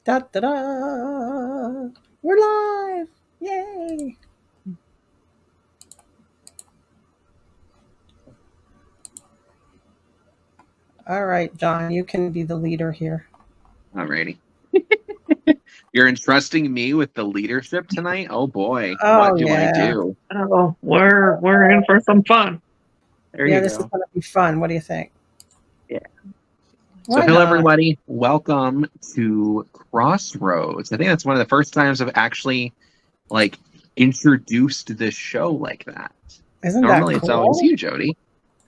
Da da da! We're live! Yay! All right, John, you can be the leader here. Alrighty. You're entrusting me with the leadership tonight? Oh boy. Oh, What do I yeah. do? Oh, we're in for some fun. There Yeah, you this is go. going to be fun. What do you think? Yeah. Why So hello not? everybody. Welcome to Crossroads. I think that's one of the first times I've actually introduced this show like that. Isn't Normally that it's always cool? you, Jody.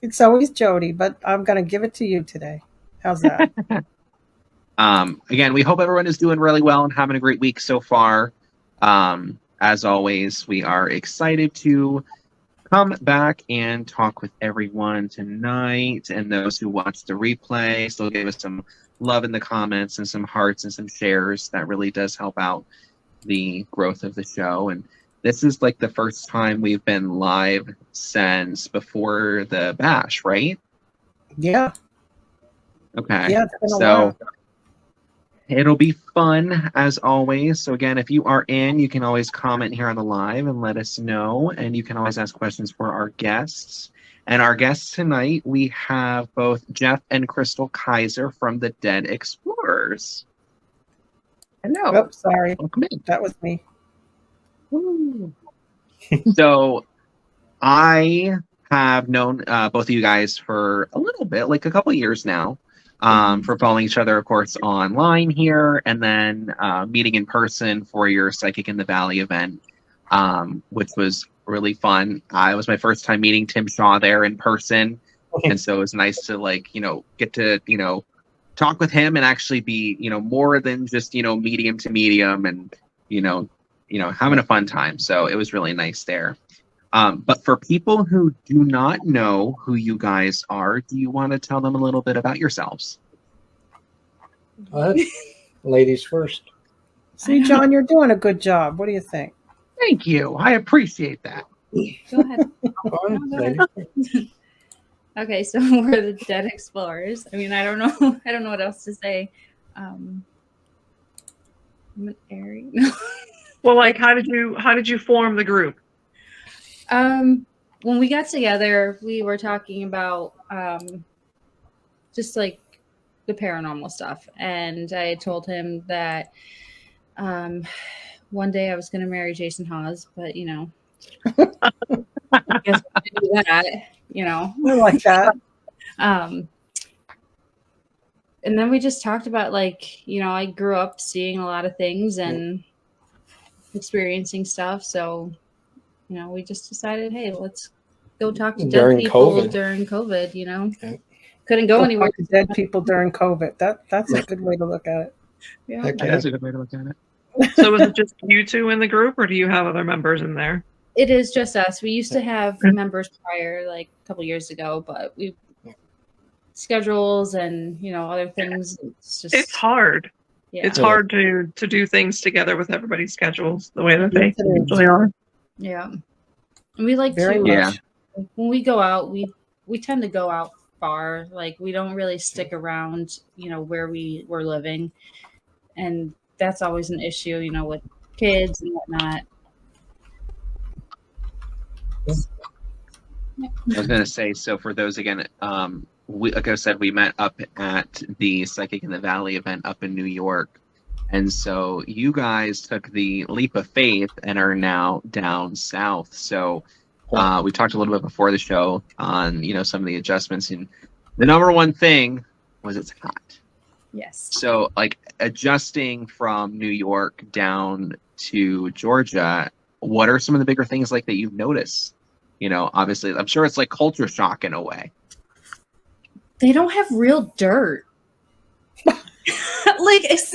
It's always Jody, but I'm going to give it to you today. How's that? Again, we hope everyone is doing really well and having a great week so far. As always, we are excited to come back and talk with everyone tonight, and those who watch the replay. So give us some love in the comments and some hearts and some shares. That really does help out the growth of the show. And this is like the first time we've been live since before the bash, right? Yeah. Okay. Yeah, it's been a So while. it'll be fun as always. So again, if you are in, you can always comment here on the live and let us know. And you can always ask questions for our guests. And our guests tonight, we have both Jeff and Crystal Kaiser from the Dead Explorers. Hello. Oops, sorry. Welcome in. That was me. So I have known both of you guys for a little bit, like a couple years now. For following each other, of course, online here, and then meeting in person for your Psychic in the Valley event, which was really fun. It was my first time meeting Tim Shaw there in person, and so it was nice to get to talk with him and actually be more than just medium to medium and having a fun time. So it was really nice there. But for people who do not know who you guys are, do you want to tell them a little bit about yourselves? Go ahead. Ladies first. See, John, you're doing a good job. What do you think? Thank you. I appreciate that. Go ahead. Go ahead. No, go Ladies ahead. first. Okay, so we're the Dead Explorers. I mean, I don't know what else to say. I'm an Aries. Well, how did you form the group? When we got together, we were talking about just like the paranormal stuff, and I told him that one day I was going to marry Jason Hawes, but I guess I didn't do that. I like that. And then we just talked about I grew up seeing a lot of things and experiencing stuff. So, we just decided, hey, let's go talk to dead people during COVID, Okay. Couldn't go anywhere. Talk to dead people during COVID. That's a good way to look at it. Yeah. Heck That yeah. is a good way to look at it. So was it just you two in the group, or do you have other members in there? It is just us. We used to have members prior, like a couple years ago, but we schedules and other things. It's hard. Yeah. It's hard to do things together with everybody's schedules the way that they Yes, it is. usually are. Yeah. And we like Very to much. when we go out, we tend to go out far. Like we don't really stick around, where we're living. And that's always an issue, with kids and whatnot. I was going to say, so for those, again, like I said, we met up at the Psychic in the Valley event up in New York. And so you guys took the leap of faith and are now down south. So we talked a little bit before the show on, some of the adjustments. And the number one thing was it's hot. Yes. So adjusting from New York down to Georgia, what are some of the bigger things that you've noticed? Obviously, I'm sure it's culture shock in a way. They don't have real dirt. It's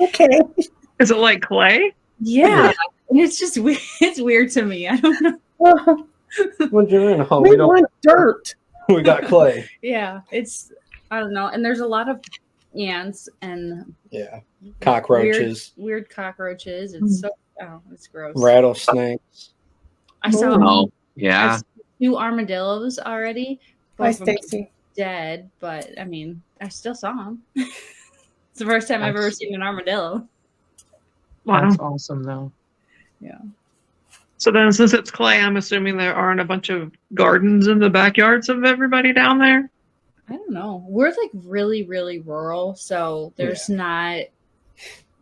okay. Is it like clay? Yeah. It's just weird. It's weird to me. I don't know. When you're in home, We want dirt. we got clay. Yeah. I don't know. And there's a lot of ants and Cockroaches. Weird cockroaches. It's it's gross. Rattlesnakes. I saw Yeah. 2 armadillos already. Hi, Both of them Stacy. dead, but I mean, I still saw them. It's the first time I've ever seen an armadillo. Wow. That's awesome, though. Yeah. So then, since it's clay, I'm assuming there aren't a bunch of gardens in the backyards of everybody down there. I don't know. We're like really, really rural, so there's not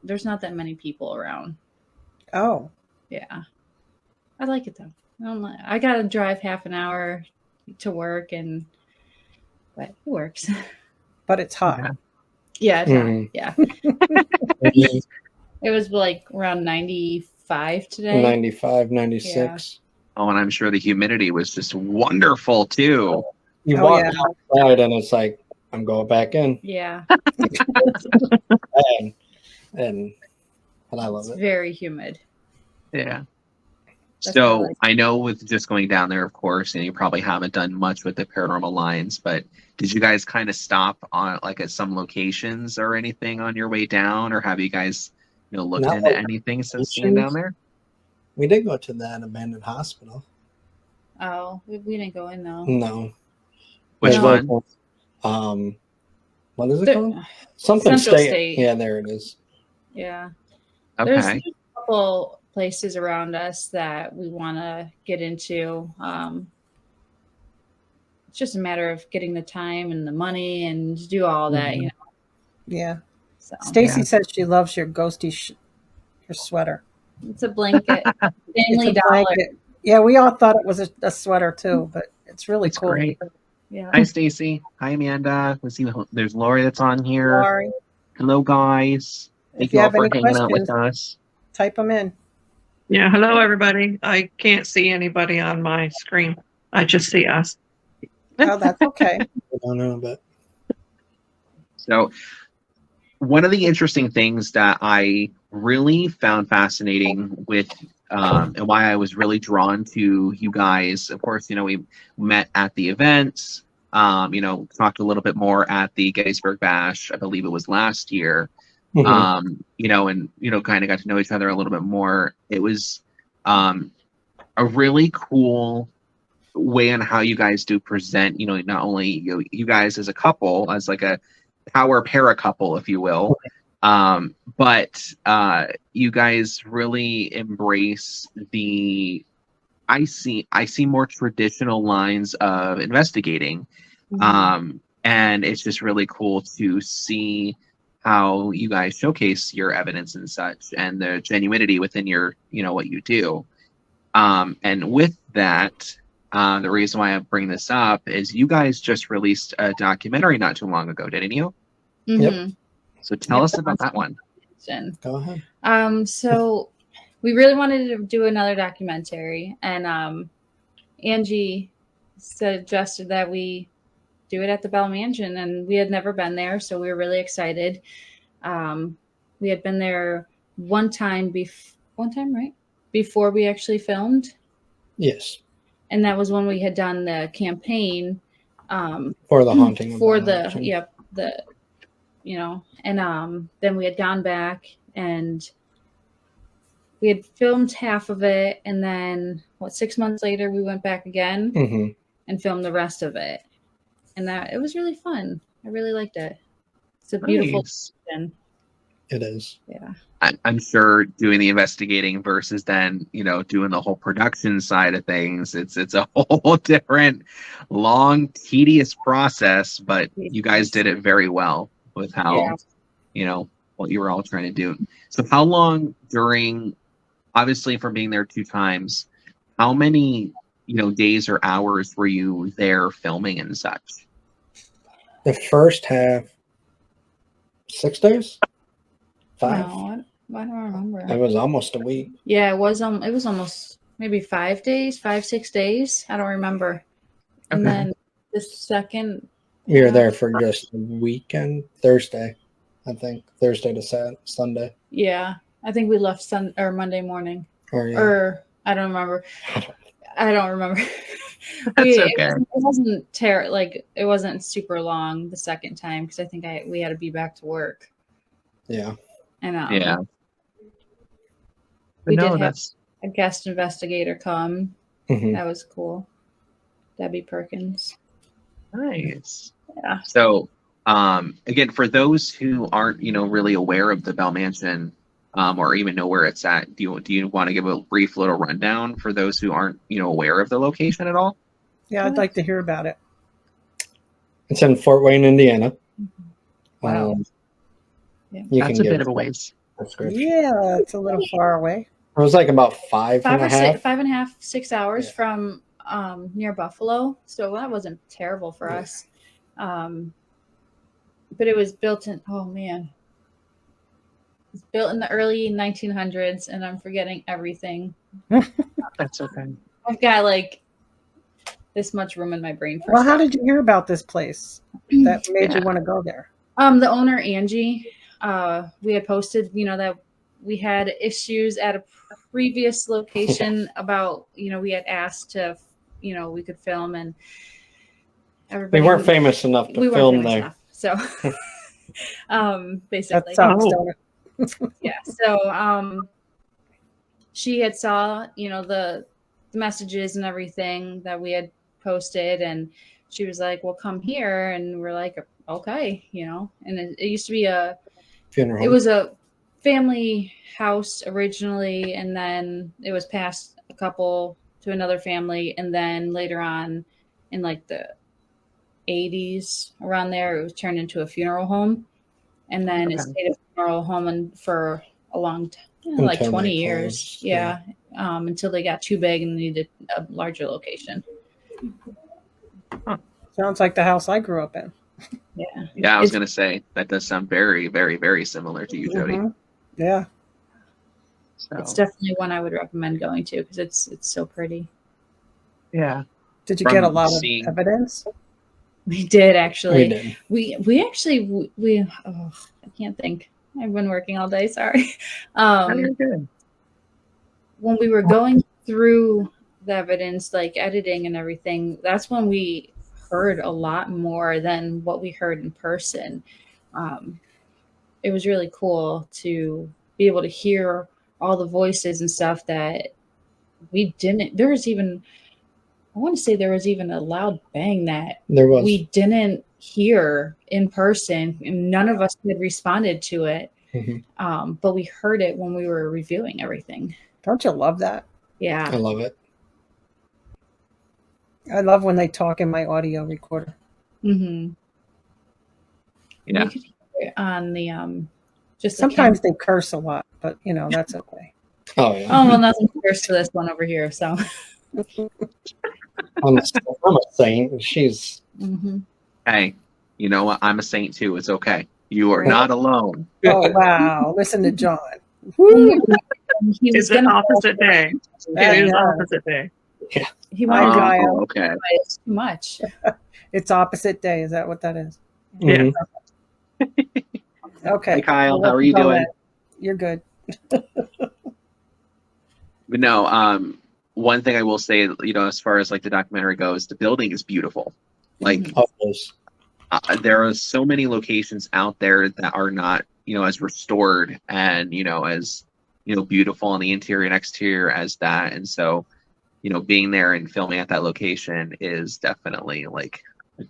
that many people around. Oh, Yeah. I like it though. I gotta drive half an hour to work, but it works. but it's hot. Yeah. Yeah, it's Mhm. hot. Yeah. It was like around 95 today. 95, 96. Oh, and I'm sure the humidity was just wonderful too. You Oh, walk yeah. outside and it's like, I'm going back in. Yeah. And I love It's it. very humid. Yeah. That's So what I know with just going down there, of course, and you probably haven't done much with the paranormal lines, but did you guys kind of stop on like at some locations or anything on your way down, or have you guys, looked Not into like anything since being down there? We did go to that abandoned hospital. Oh, we didn't go in though. No. Which No. one? What is it There- called? Something Central state. State. Yeah, there it is. Yeah. There's Okay. a couple places around us that we want to get into. It's just a matter of getting the time and the money and do all that, Mhm. Yeah. So Stacy Yeah. says she loves your ghosty your sweater. it's a blanket. It's Family a Dollar. blanket. Yeah, we all thought it was a sweater too, but it's really It's cool. great. Yeah. Hi, Stacy. Hi, Amanda. Let's see. There's Lori that's on here. Sorry. Hello, guys. If Thank you you all have for any hanging out with questions, us. type them in. Yeah. Hello, everybody. I can't see anybody on my screen. I just see us. Oh, that's okay. I don't know, but So, one of the interesting things that I really found fascinating with, and why I was really drawn to you guys, of course, we met at the events, talked a little bit more at the Gettysburg Bash, I believe it was last year, Mhm. and kind of got to know each other a little bit more. It was a really cool way on how you guys do present, not only you guys as a couple, as like a power para couple, if you will, but you guys really embrace I see more traditional lines of investigating, and it's just really cool to see how you guys showcase your evidence and such, and the genuinity within your what you do. And with that, the reason why I bring this up is you guys just released a documentary not too long ago, didn't you? Mhm. So tell Yep. us about that one. Go ahead. So we really wanted to do another documentary, and Angie suggested that we do it at the Bell Mansion, and we had never been there, so we were really excited. We had been there one time, right? Before we actually filmed, Yes. and that was when we had done the campaign For the haunting. of for Bell the Mansion. and then we had gone back and we had filmed half of it, and then 6 months later we went back again Mhm. and filmed the rest of it, and that it was really fun. I really liked it. It's a beautiful Nice. location. It is. Yeah. I'm sure doing the investigating versus then doing the whole production side of things, it's a whole different, long, tedious process. But you guys did it very well with how what you were all trying to do. So how long during, obviously from being there 2 times, how many days or hours were you there filming and such? The first half, 6 days? 5? No, I don't remember. It was almost a week. Yeah, it was almost maybe 5 days, 5-6 days. I don't remember. And Okay. then the second We were there for just a weekend, Thursday, I think. Thursday to Sunday. yeah, I think we left Monday morning. Yeah. Or I don't remember. I don't remember. That's okay. It wasn't it wasn't super long the second time because I think we had to be back to work. Yeah. And Yeah. we But no, did have that's a guest investigator come. Mhm. That was cool. Debbie Perkins. nice. Yeah. So Again, for those who aren't, really aware of the Bell Mansion, or even know where it's at, do you want to give a brief little rundown for those who aren't, aware of the location at all? Yeah, I'd like to hear about it. It's in Fort Wayne, Indiana. Wow. Yeah. You That's can a get bit of a ways. description. Yeah, it's a little far away. It was like about five and a half. 5.5, 6 hours Yeah. from near Buffalo, so that wasn't terrible for us. But it was built in. Oh man, it's built in the early 1900s, and I'm forgetting everything. That's okay. I've got like this much room in my brain for Well, how stuff. did you hear about this place that made you want to go there? The owner, Angie, we had posted, that we had issues at a previous location about, we had asked to, we could film, and everybody. We weren't famous enough to film there. Enough, so, basically. That sucks, don't it? Yeah. So, she had saw, the messages and everything that we had posted, and she was like, well, come here. And we're like, okay, and it used to be Funeral. it was a family house originally, and then it was passed a couple to another family, and then later on in like the 80s around there, it was turned into a funeral home, and then it stayed a funeral home for a long time, like 20 years. Closed. Yeah. Until they got too big and needed a larger location. Sounds like the house I grew up in. Yeah. Yeah, I was going to say, that does sound very, very, very similar to you, Jody. Mhm. Yeah. So, It's definitely one I would recommend going to because it's so pretty. yeah. Did you From get a lot seeing- of evidence? We did actually. We did. We actually I can't think. I've been working all day. Sorry. You're good. When we were going through the evidence, like editing and everything, that's when we heard a lot more than what we heard in person. It was really cool to be able to hear all the voices and stuff that we didn't. I want to say there was even a loud bang that There was. we didn't hear in person, and none of us had responded to it. Mhm. But we heard it when we were reviewing everything. Don't you love that? Yeah. I love it. I love when they talk in my audio recorder. Mm-hmm. Yeah. You could hear it on the just the Sometimes they curse a lot, but that's okay. Oh yeah. oh well, nothing worse for this one over here. So. I'm a saint. She's Mm-hmm. Hey, you know what? I'm a saint too. It's okay. You are Right. not alone. Oh wow! Listen to John. Woo! He was It's an gonna opposite day. Yeah, It is yeah. opposite day. he wanted Hi, to Kyle. Oh, okay. buy it too much. It's opposite day. Is that what that is? Yeah. Okay. Hey, Kyle. We'll How are let you know doing? that. You're good. But no, one thing I will say, as far as like the documentary goes, the building is beautiful. Like, always. there are so many locations out there that are not, as restored and, as, beautiful on the interior and exterior as that. And so, being there and filming at that location is definitely like a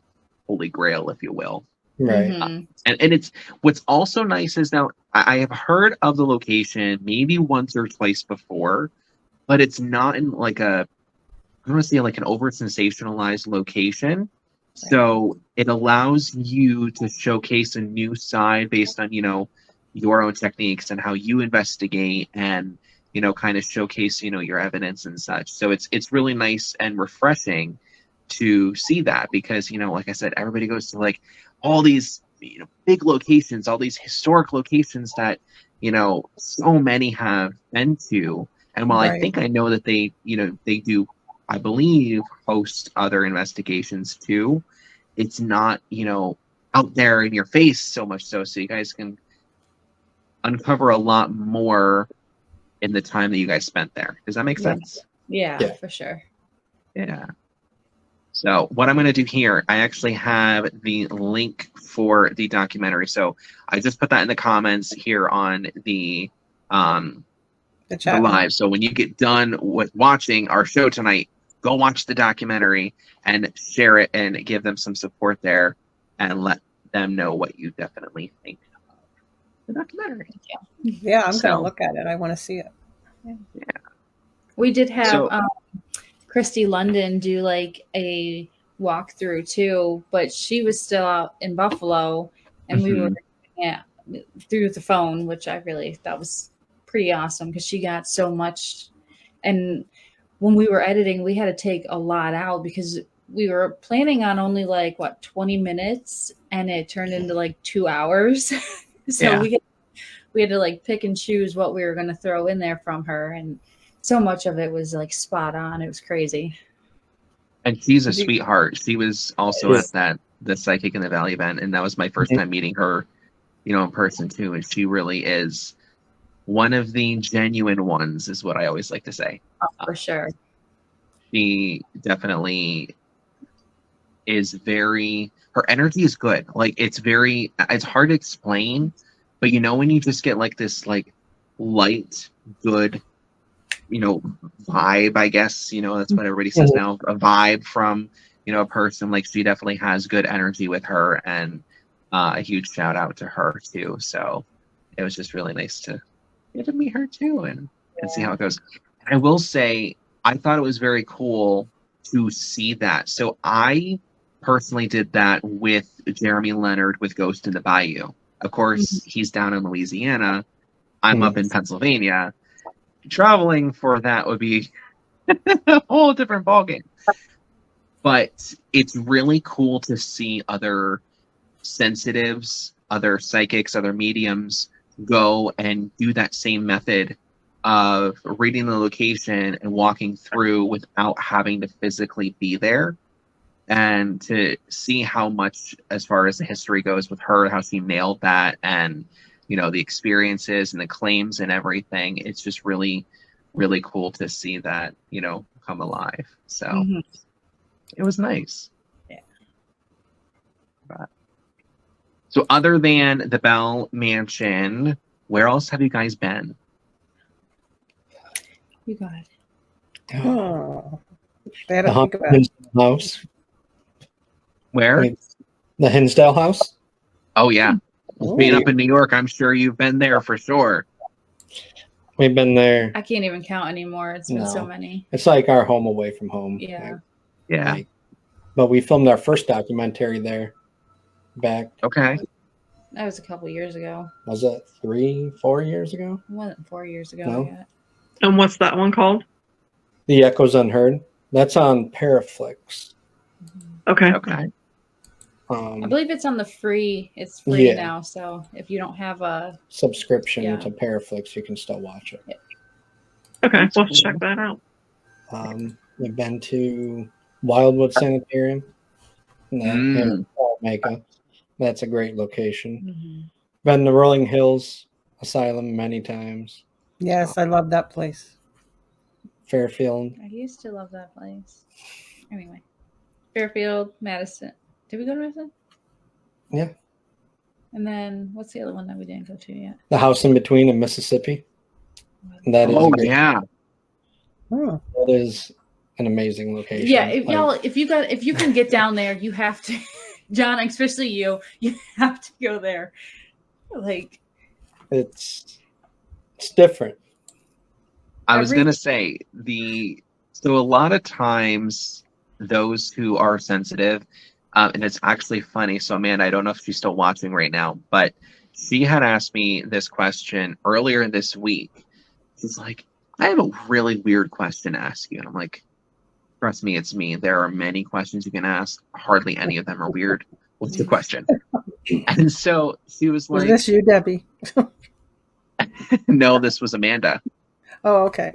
holy grail, if you will. Right. Mhm. And it's what's also nice is now I have heard of the location maybe once or twice before, but it's not in like I don't want to say like an over sensationalized location. So it allows you to showcase a new side based on, your own techniques and how you investigate and, kind of showcase, your evidence and such. So it's really nice and refreshing to see that because, like I said, everybody goes to like all these, big locations, all these historic locations that, so many have been to. And while I Right. think I know that they do, I believe, host other investigations too, it's not, out there in your face so much so you guys can uncover a lot more in the time that you guys spent there. Does that make sense? Yeah, for sure. Yeah. So what I'm going to do here, I actually have the link for the documentary. So I just put that in the comments here on the chat. live. So when you get done with watching our show tonight, go watch the documentary and share it and give them some support there and let them know what you definitely think of the documentary. Yeah, I'm going So- to look at it. I want to see it. We did have So- Christy London do like a walkthrough too, but she was still out in Buffalo, and we were through the phone, which I really thought was pretty awesome because she got so much. And when we were editing, we had to take a lot out because we were planning on only like 20 minutes, and it turned into like 2 hours. So Yeah. we had to like pick and choose what we were going to throw in there from her, and so much of it was like spot on. It was crazy. And she's a sweetheart. She was also Yes. at the Psychic in the Valley event, and that was my first time meeting her, in person too. And she really is one of the genuine ones, is what I always like to say. Oh, for sure. She definitely is her energy is good. Like it's hard to explain, but when you just get like this like light, good, vibe, I guess, that's what everybody says now, a vibe from, a person. Like she definitely has good energy with her, and a huge shout out to her too. So it was just really nice to get to meet her too and see how it goes. I will say, I thought it was very cool to see that. So I personally did that with Jeremy Leonard with Ghost in the Bayou. Of course, he's down in Louisiana. I'm up in Pennsylvania. Traveling for that would be a whole different ballgame. But it's really cool to see other sensitives, other psychics, other mediums go and do that same method of reading the location and walking through without having to physically be there. And to see how much, as far as the history goes with her, how she nailed that, and the experiences and the claims and everything, it's just really, really cool to see that come alive. So it was nice. Yeah. So other than the Bell Mansion, where else have you guys been? You got it. Oh, they had The to think about it. Hinsdale house. Where? The Hinsdale house. Oh yeah, Ooh. being up in New York, I'm sure you've been there for sure. We've been there. I can't even count anymore. It's been so No. many. It's like our home away from home. Yeah. Yeah. But we filmed our first documentary there back, Okay. That was a couple years ago. was it 3-4 years ago? It wasn't 4 years ago No. yet. And what's that one called? The Echoes Unheard. That's on Paraflix. Okay. Okay. I believe it's on the free. It's free Yeah. now. So if you don't have a, Subscription Yeah. to Paraflix, you can still watch it. Okay. We'll check that out. We've been to Wildwood Sanitarium. Mm. Jamaica. That's a great location. Been to Rolling Hills Asylum many times. Yes, I love that place. Fairfield. I used to love that place. Anyway, Fairfield, Madison. Did we go to Madison? Yeah. And then what's the other one that we didn't go to yet? The House in Between in Mississippi. That is Oh great. yeah. Oh, That is an amazing location. Yeah, if Like, y'all, if you can get down there, you have to. John, especially you have to go there. Like, it's different. I was gonna say so a lot of times those who are sensitive, and it's actually funny. So Amanda, I don't know if she's still watching right now, but she had asked me this question earlier this week. She's like, I have a really weird question to ask you. And I'm like, trust me, it's me. There are many questions you can ask. Hardly any of them are weird. What's the question? And so she was was like, this you, Debbie? no, this was Amanda. Oh, okay.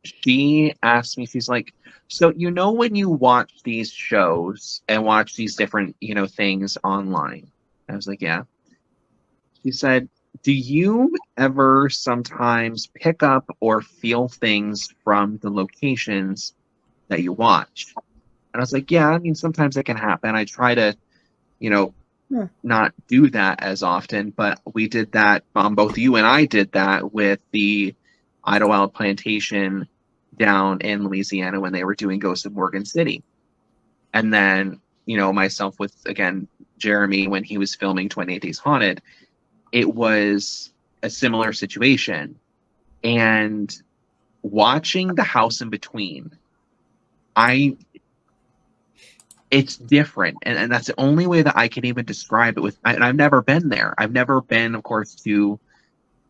She asked me, she's like, so when you watch these shows and watch these different, things online. I was like, yeah. She said, do you ever sometimes pick up or feel things from the locations that you watch? And I was like, yeah, I mean, sometimes it can happen. I try to, not do that as often, but we did that. Both you and I did that with the Idlewild Plantation down in Louisiana when they were doing Ghost of Morgan City. And then, myself with, again, Jeremy when he was filming 28 Days Haunted, it was a similar situation. And watching The House in Between, it's different. And that's the only way that I can even describe it and I've never been there. I've never been, of course, to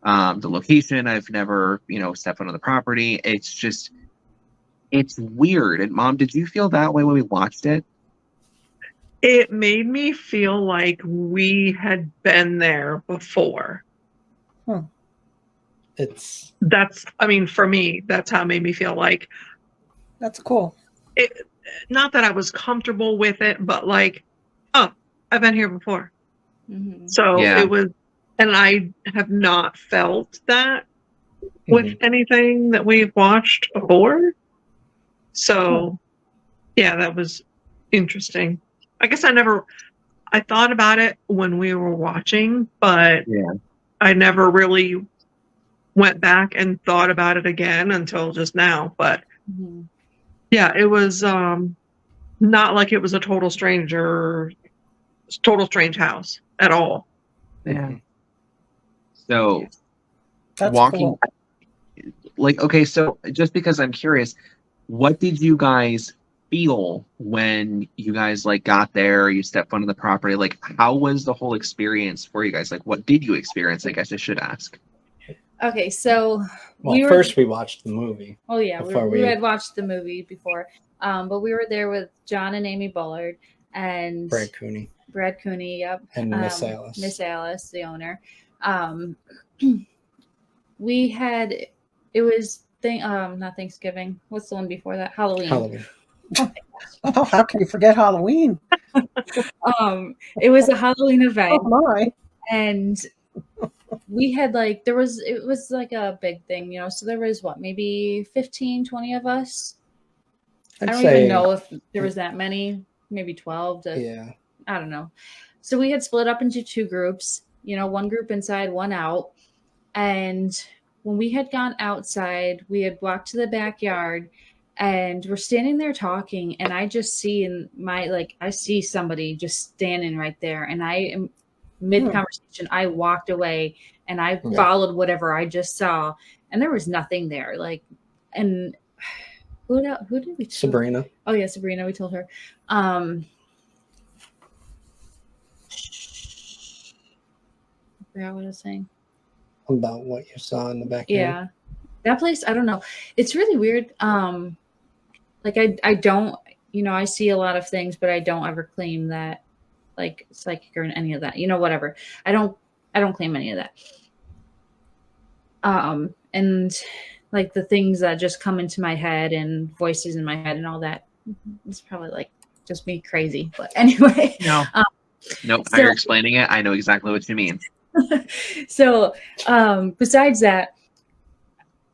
the location. I've never, stepped onto the property. It's weird. And Mom, did you feel that way when we watched it? It made me feel like we had been there before. For me, that's how it made me feel. Like, That's cool. Not that I was comfortable with it, but like, oh, I've been here before. Mm-hmm. So it was, and I have not felt that with anything that we've watched before. So yeah, that was interesting. I guess I thought about it when we were watching, but I never really went back and thought about it again until just now. But yeah, it was not like it was a total strange house at all. Yeah. So That's walking, cool. okay, so just because I'm curious, what did you guys feel when you guys got there, you stepped onto the property? How was the whole experience for you guys? What did you experience? I guess I should ask. Okay, so first we watched the movie. Oh yeah, we had watched the movie before, but we were there with John and Amy Bullard and Brad Cooney, yep, and Miss Alice. Miss Alice, the owner. We had not Thanksgiving. What's the one before that? Halloween. Oh, how can you forget Halloween? It was a Halloween event. Oh my! And we had it was like a big thing, so there was maybe 15, 20 of us. I don't even know if there was that many, maybe 12. I don't know. So we had split up into two groups, one group inside, one out. And when we had gone outside, we had walked to the backyard and we're standing there talking. And I just see I see somebody just standing right there. And I am mid-conversation. I walked away and I followed whatever I just saw. And there was nothing there. And who did we tell? Sabrina. Oh yeah, Sabrina. We told her. I forgot what I was saying. About what you saw in the backyard. Yeah. That place, I don't know. It's really weird. I don't, I see a lot of things, but I don't ever claim that psychic or any of that, whatever. I don't claim any of that. And the things that just come into my head and voices in my head and all that, it's probably just me crazy. But anyway. No. Nope. So, you're explaining it. I know exactly what you mean. So, besides that,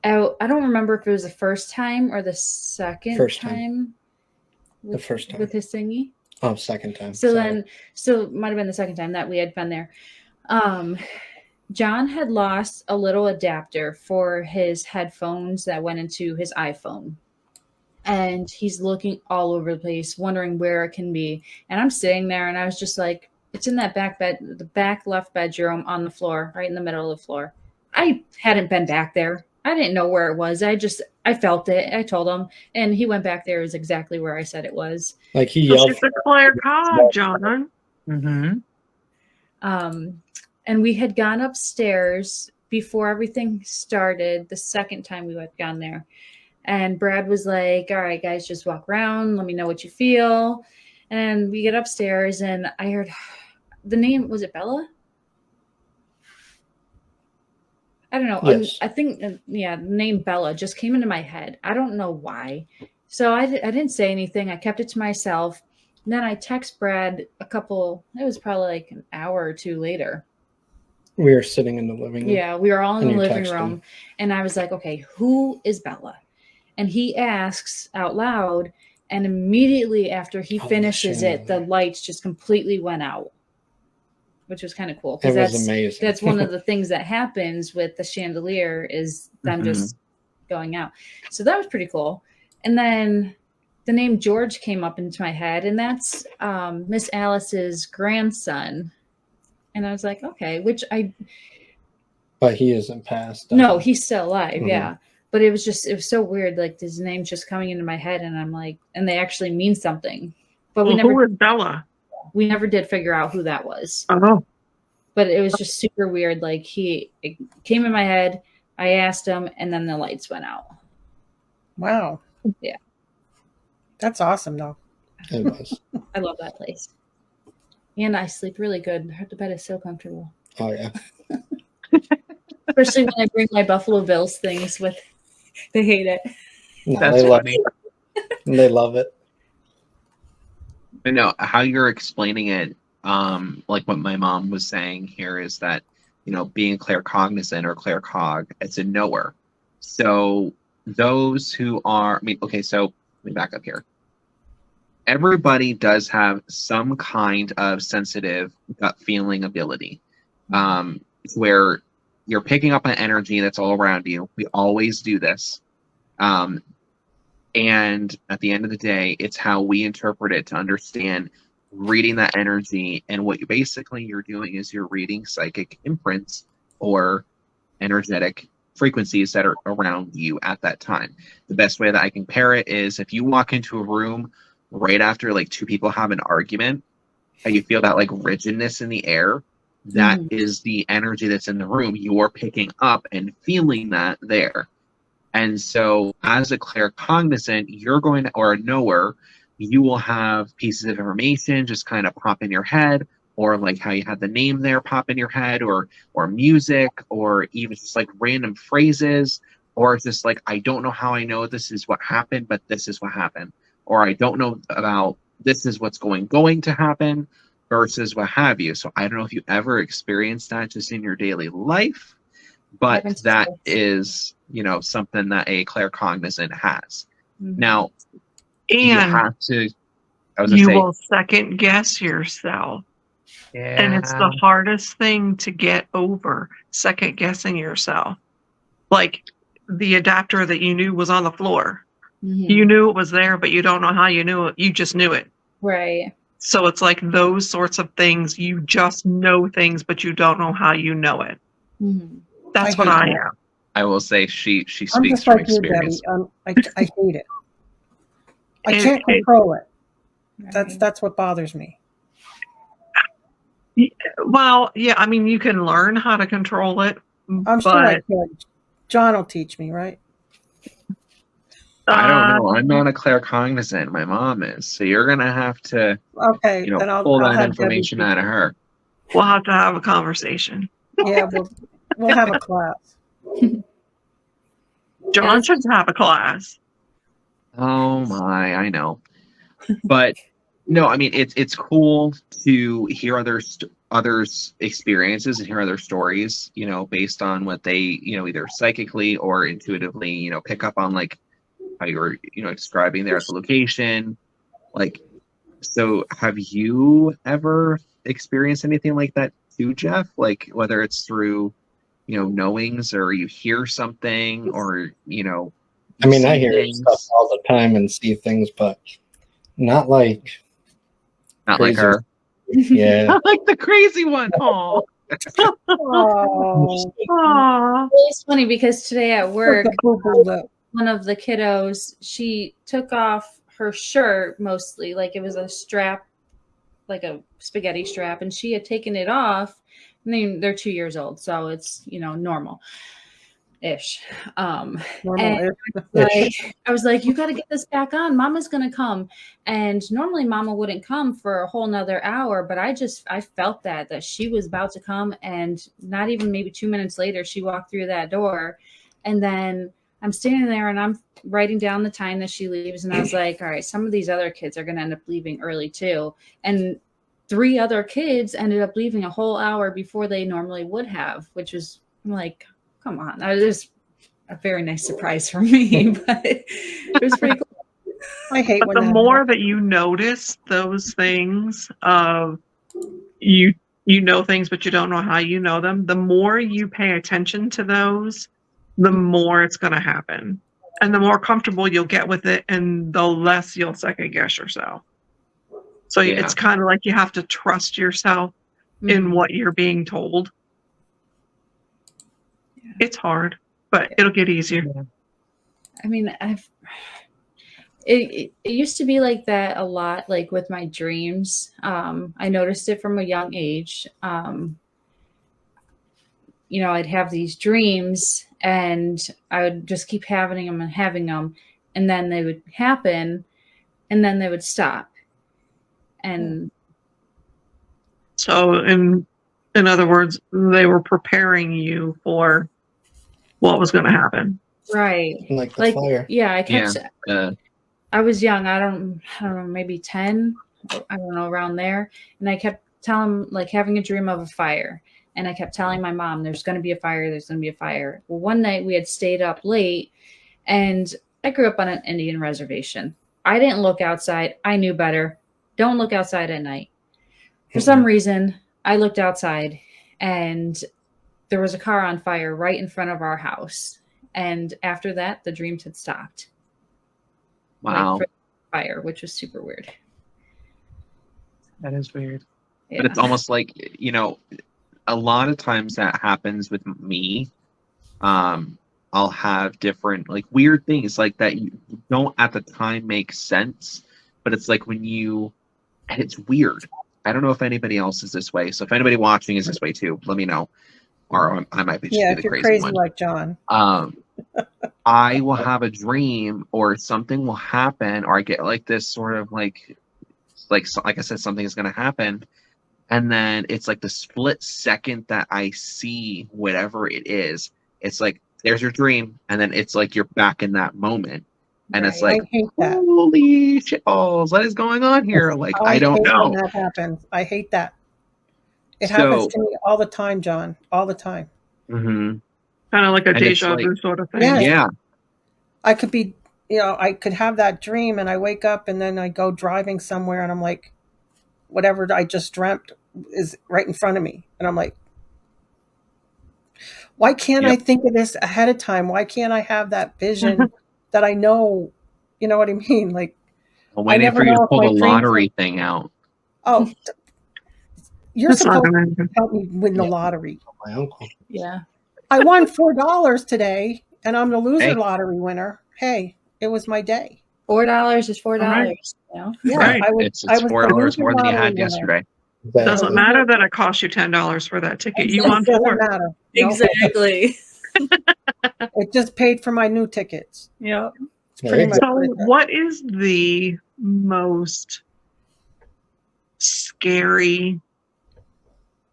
I don't remember if it was the first time or the second time. The first time. With his thingy. Oh, second time. So it might have been the second time that we had been there. John had lost a little adapter for his headphones that went into his iPhone. And he's looking all over the place, wondering where it can be. And I'm sitting there and I was just like, it's in that the back left bedroom on the floor, right in the middle of the floor. I hadn't been back there. I didn't know where it was. I felt it. I told him, and he went back there. It was exactly where I said it was. He yelled. She's a clear call, John. Mm-hmm. And we had gone upstairs before everything started. The second time we had gone there, and Brad was like, "All right, guys, just walk around. Let me know what you feel." And we get upstairs, and I heard the name. Was it Bella? I don't know. Yes. I think, the name Bella just came into my head. I don't know why. So I didn't say anything. I kept it to myself. And then I text Brad it was probably an hour or two later. We were sitting in the living room. Yeah, we were all in the living room. And I was like, okay, who is Bella? And he asks out loud. And immediately after he finishes it, the lights just completely went out. Which was kind of cool. It was amazing. That's one of the things that happens with the chandelier is them just going out. So that was pretty cool. And then the name George came up into my head, and that's Miss Alice's grandson. And I was like, okay, But he isn't passed. No, he's still alive, Mhm. yeah. But it was so weird, like his name's just coming into my head, and I'm like, and they actually mean something. But Well, who is Bella? we never did figure out who that was. Oh. But it was just super weird. Like it came in my head, I asked him, and then the lights went out. Wow. Yeah. That's awesome, though. It was. I love that place. And I sleep really good. The bed is so comfortable. Oh yeah. Especially when I bring my Buffalo Bills things with. They hate it. No, That's funny. They love it. But no, how you're explaining it, like what my mom was saying here is that, being claircognizant or claircog, it's a knower. So those who are, okay, so let me back up here. Everybody does have some kind of sensitive gut feeling ability, where you're picking up an energy that's all around you. We always do this. And at the end of the day, it's how we interpret it to understand reading that energy. And what you're doing is you're reading psychic imprints or energetic frequencies that are around you at that time. The best way that I can compare it is if you walk into a room right after like two people have an argument, and you feel that like rigidness in the air, that is the energy that's in the room. You're picking up and feeling that there. And so as a claircognizant, or a knower, you will have pieces of information just kind of pop in your head, or like how you had the name there pop in your head, or music, or even just like random phrases, or it's just like, I don't know how I know this is what happened, but this is what happened. Or I don't know about this is what's going to happen versus what have you. So I don't know if you ever experienced that just in your daily life, but that is, something that a claircognizant has. Now, you have to, will second guess yourself. Yeah. And it's the hardest thing to get over, second guessing yourself. Like the adapter that you knew was on the floor. You knew it was there, but you don't know how you knew it. You just knew it. Right. So it's like those sorts of things. You just know things, but you don't know how you know it. That's what I am. I will say she speaks I'm just from like you, Debbie. experience. I hate it. I can't control it. That's what bothers me. Well, yeah, I mean, you can learn how to control it. I'm sure I could. John will teach me, right? I don't know. I'm not a claircognizant. My mom is. So you're going to have to then pull I'll that information out of her. We'll have to have a conversation. Yeah, we'll have a class. John should have a class. Oh my, I know. But no, I mean it's cool to hear others' experiences and hear other stories, based on what they, either psychically or intuitively, pick up on, like how you were, describing there at the location. Like, so have you ever experienced anything like that too, Jeff? Like whether it's through, knowings, or you hear something, or, I mean, I hear stuff all the time and see things, but not like like her. Yeah. Not like the crazy one. Oh. It's funny because today at work, one of the kiddos, she took off her shirt mostly, like it was a strap, like a spaghetti strap, and she had taken it off. I mean, they're 2 years old, so it's, normal-ish. I was like, you got to get this back on. Mama's going to come. And normally Mama wouldn't come for a whole nother hour, but I felt that she was about to come, and not even maybe 2 minutes later, she walked through that door. And then I'm standing there and I'm writing down the time that she leaves. And I was like, all right, some of these other kids are going to end up leaving early too. And 3 other kids ended up leaving a whole hour before they normally would have, which was like, come on. That was a very nice surprise for me, but it was pretty cool. I hate when the more that you notice those things of you know things, but you don't know how you know them, the more you pay attention to those, the more it's going to happen. And the more comfortable you'll get with it, and the less you'll second guess yourself. So Yeah. it's kind of like you have to trust yourself in what you're being told. Yeah. It's hard, but it'll get easier. I mean, it used to be like that a lot, like with my dreams. I noticed it from a young age. You know, I'd have these dreams and I would just keep having them and having them, and then they would happen and then they would stop. And so in other words, they were preparing you for what was going to happen. right. Like the fire. Yeah, I kept I was young. I don't know, maybe 10, I don't know, around there. And I kept telling, like, having a dream of a fire. And I kept telling my mom, there's going to be a fire. There's going to be a fire. Well, one night we had stayed up late, and I grew up on an Indian reservation. I didn't look outside. I knew better. Don't look outside at night. For some reason, I looked outside, and there was a car on fire right in front of our house. And after that, the dreams had stopped. Wow. Like, for fire, which was super weird. That is weird. Yeah. But it's almost like, you know, a lot of times that happens with me. I'll have different, like, weird things like that you don't at the time make sense, but it's like when you, and it's weird. I don't know if anybody else is this way. So if anybody watching is this way too, let me know. Or I might be just Yeah, the if you're crazy crazy one. like John. I will have a dream or something will happen, or I get like this sort of like I said, something is going to happen. And then it's like the split second that I see whatever it is, it's like, there's your dream. And then it's like, you're back in that moment. And it's Right. like, I hate that. holy shit balls, what is going on here? Like, I don't hate know. when that happens. I hate that. It happens to me all the time, John. All the time. Mm-hmm. Kind of like a And it's deja vu like, sort of thing. Yeah. Yeah. I could be, I could have that dream and I wake up and then I go driving somewhere and I'm like, whatever I just dreamt is right in front of me. And I'm like, why can't I think of this ahead of time? Why can't I have that vision that I know, you know what I mean? Like, I'm waiting for you to pull the lottery thing out. Oh, you're That's supposed to help me win the lottery. My uncle. Yeah. I won $4 today, and I'm the loser lottery winner. Hey, it was my day. $4 is $4. Right. You know? Yeah, Right. It's $4 more than you had yesterday. That- Doesn't matter that it cost you $10 for that ticket. You It won doesn't $4. matter. Nope. Exactly. It just paid for my new tickets. Yep. Pretty much. So, what is the most scary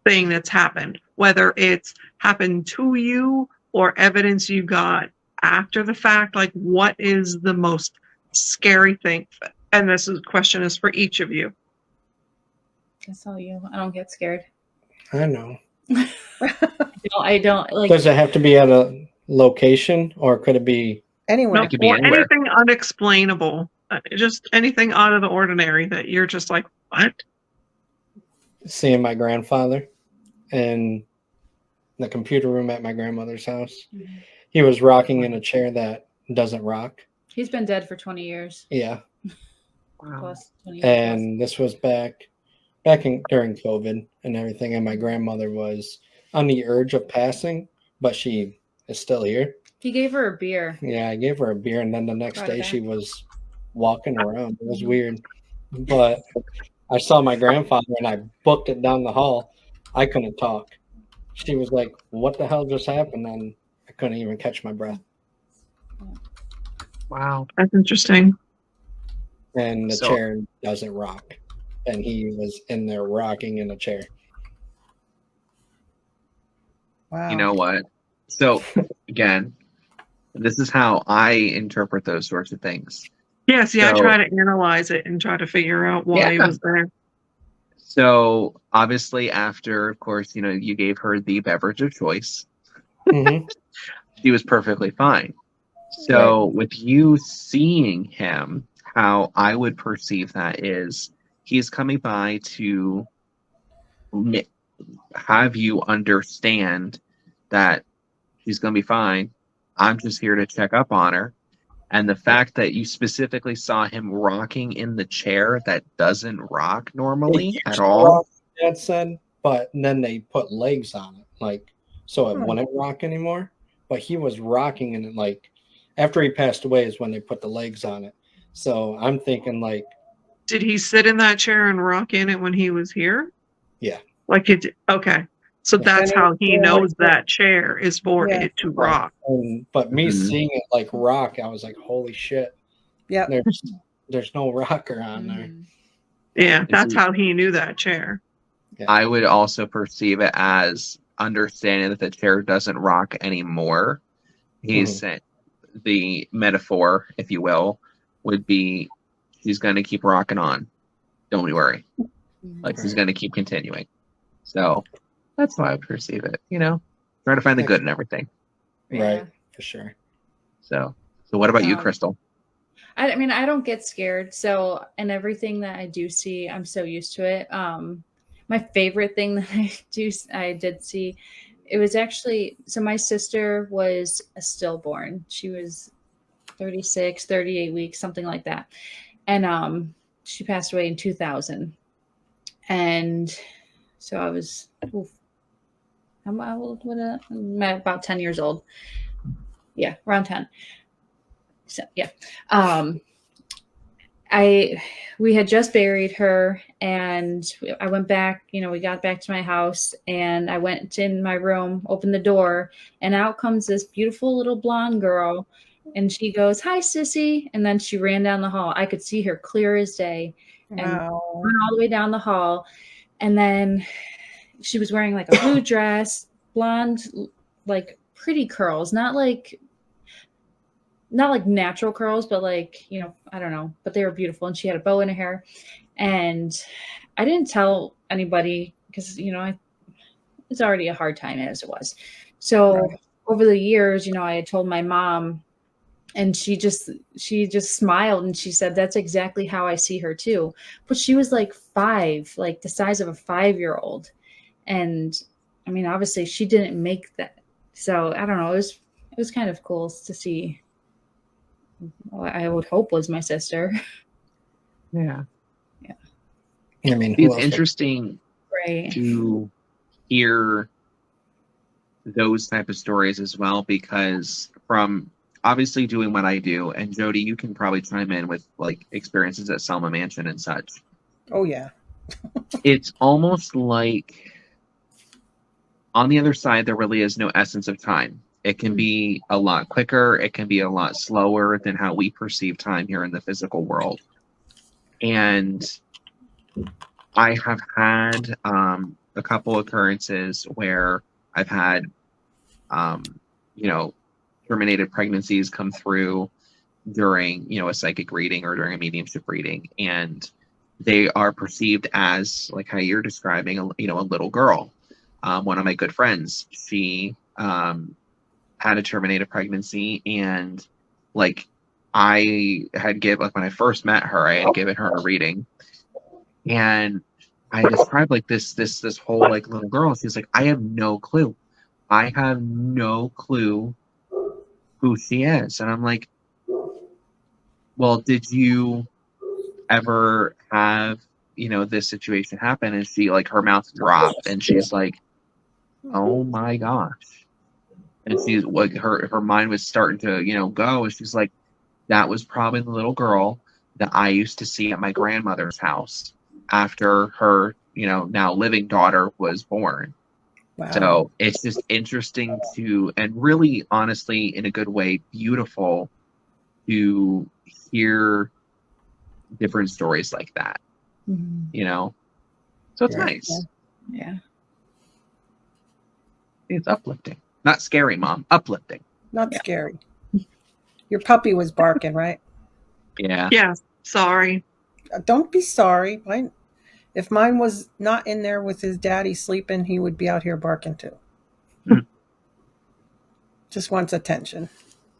thing that's happened? Whether it's happened to you or evidence you got after the fact, like what is the most scary thing? And question is for each of you. That's all you. I don't get scared. I know. I don't like. Does it have to be at a location, or could it be Anyway, It could be or anywhere. anything unexplainable, just anything out of the ordinary that you're just like, what? seeing my grandfather in the computer room at my grandmother's house? He was rocking in a chair that doesn't rock. He's been dead for 20 years. Yeah. Wow. Plus 20 years. And this was back during COVID and everything, and my grandmother was on the urge of passing, but she is still here. He gave her a beer. Yeah, I gave her a beer, and then the next Brought day it she back. was walking around. It was weird, but I saw my grandfather and I booked it down the hall. I couldn't talk. She was like, "What the hell just happened?" And I couldn't even catch my breath. Wow. That's interesting. And the So- chair doesn't rock, and he was in there rocking in a chair. wow. You know what? So, again, this is how I interpret those sorts of things. Yeah, see, I So- try to analyze it and try to figure out why it was there. So, obviously, after, of course, you gave her the beverage of choice, Mhm. she was perfectly fine. So, with you seeing him, how I would perceive that is he's coming by to have you understand that she's going to be fine. I'm just here to check up on her. And the fact that you specifically saw him rocking in the chair that doesn't rock normally at all. Dad said, but then they put legs on it, like, so it wouldn't rock anymore. But he was rocking in it, like, after he passed away is when they put the legs on it. So I'm thinking, like, did he sit in that chair and rock in it when he was here? yeah. Like it. Okay. So that's how he knows that chair is for it to rock. But me seeing it like rock, I was like, holy shit. Yeah. There's no rocker on there. Yeah, that's how he knew that chair. Yeah. I would also perceive it as understanding that the chair doesn't rock anymore. He's the metaphor, if you will, would be he's going to keep rocking on. Don't we worry. Like he's going to keep continuing. So that's how I would perceive it. You know, try to find the good in everything. Right, for sure. So what about you, Crystal? I mean, I don't get scared. So, and everything that I do see, I'm so used to it. My favorite thing that I did see, it was actually, so my sister was a stillborn. She was 36, 38 weeks, something like that. And she passed away in 2000. And so I was, how old was I? I'm about 10 years old. Yeah, around 10. So yeah. We had just buried her, and I went back, we got back to my house, and I went in my room, opened the door, and out comes this beautiful little blonde girl, and she goes, "Hi, sissy." And then she ran down the hall. I could see her clear as day, and went all the way down the hall. And then she was wearing like a blue dress, blonde, like pretty curls, not like natural curls, but like, I don't know, but they were beautiful. And she had a bow in her hair. And I didn't tell anybody because, it's already a hard time as it was. So over the years, I had told my mom, and she just smiled and she said, "That's exactly how I see her too." But she was like 5, like the size of a 5-year-old. And I mean, obviously she didn't make that. So I don't know. It was kind of cool to see. I would hope was my sister. Yeah. I mean, it's interesting to hear those type of stories as well, because from obviously doing what I do, and Jody, you can probably chime in with like experiences at Selma Mansion and such. Oh yeah. It's almost like on the other side, there really is no essence of time. It can be a lot quicker. It can be a lot slower than how we perceive time here in the physical world. And I have had a couple occurrences where I've had, terminated pregnancies come through during, a psychic reading or during a mediumship reading. And they are perceived as, like how you're describing, a little girl. One of my good friends, she had a terminated pregnancy, and like I had when I first met her, I had given her a reading, and I described like this whole like little girl. She's like, I have no clue who she is. And I'm like, well, did you ever have this situation happen? And she, like, her mouth dropped and she's like, oh my gosh. And she's like, her mind was starting to go, and she's like, that was probably the little girl that I used to see at my grandmother's house after her now living daughter was born. Wow. So it's just interesting and really, honestly, in a good way, beautiful to hear different stories like that. So it's nice. Yeah. It's uplifting. Not scary, Mom. Uplifting. Not scary. Your puppy was barking, right? Yeah. Yeah. Sorry. Don't be sorry. If mine was not in there with his daddy sleeping, he would be out here barking too. Just wants attention.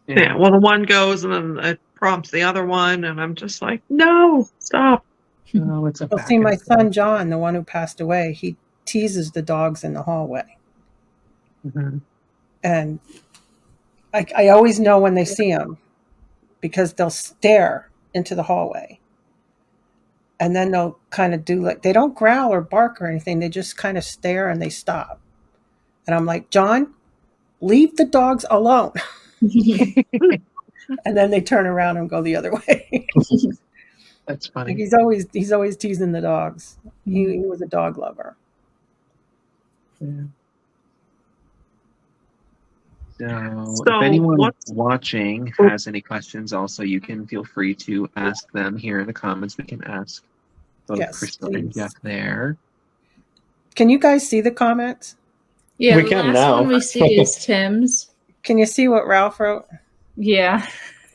Yeah. Well, the one goes and then it prompts the other one, and I'm just like, no, stop. No, it's Well, see, my son John, the one who passed away, he teases the dogs in the hallway. And I always know when they see him. because they'll stare into the hallway. And then they'll kind of do like, they don't growl or bark or anything. They just kind of stare and they stop. And I'm like, John, leave the dogs alone. And then they turn around and go the other way. That's funny. He's always teasing the dogs. He was a dog lover. Yeah. So So if anyone what's- watching has any questions, also you can feel free to ask them here in the comments. We can ask both Yes, Crystal and please. Jeff there. Can you guys see the comments? Yeah, We the can last now. one we see is Tim's. Can you see what Ralph wrote? Yeah.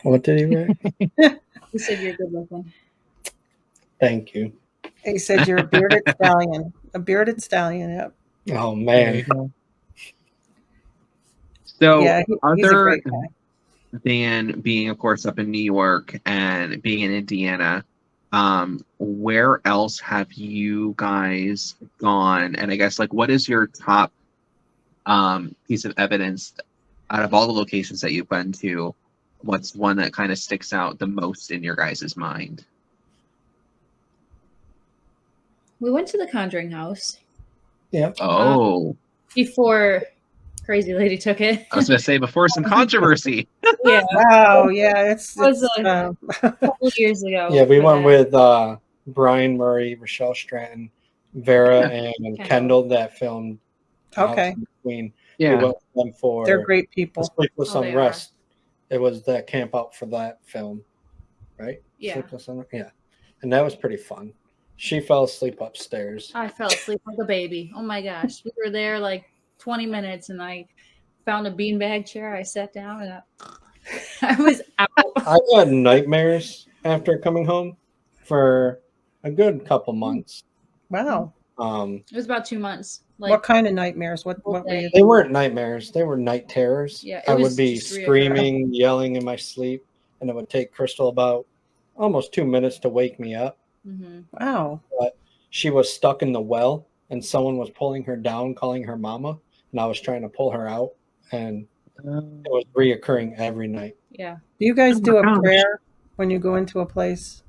What did he write? He said you're good looking. Thank you. He said you're a bearded stallion. A bearded stallion, yep. Oh There you man, go. So Yeah, he's a other great guy. than being, of course, up in New York and being in Indiana, where else have you guys gone? And I guess, like, what is your top piece of evidence out of all the locations that you've been to? What's one that kind of sticks out the most in your guys' mind? We went to the Conjuring house Oh, before Crazy Lady took it. I was going to say before some controversy. Yeah, Wow, yeah, it was it's a couple years ago. yeah, we for went that. with Brian Murray, Rochelle Stratton, Vera, and Kendall that filmed House okay. of the Queen. Yeah. We went with them for They're great The people. Sleepless Oh, they Unrest. It was that camp out for that film, right? Yeah. Sleepless Unrest? Yeah, and that was pretty fun. She fell asleep upstairs. I fell asleep like a baby. Oh my gosh. We were there like 20 minutes and I found a beanbag chair. I sat down and I was out. I had nightmares after coming home for a good couple months. Wow. It was about 2 months. Like, What kind of nightmares? What were you? They weren't nightmares; they were night terrors. Yeah, it I was would be just reoccurring. screaming, yelling in my sleep, and it would take Crystal about almost 2 minutes to wake me up. mhm. Wow. She was stuck in the well, and someone was pulling her down, calling her mama, and I was trying to pull her out, and it was reoccurring every night. Yeah. Do you guys Oh do my a gosh. prayer when you go into a place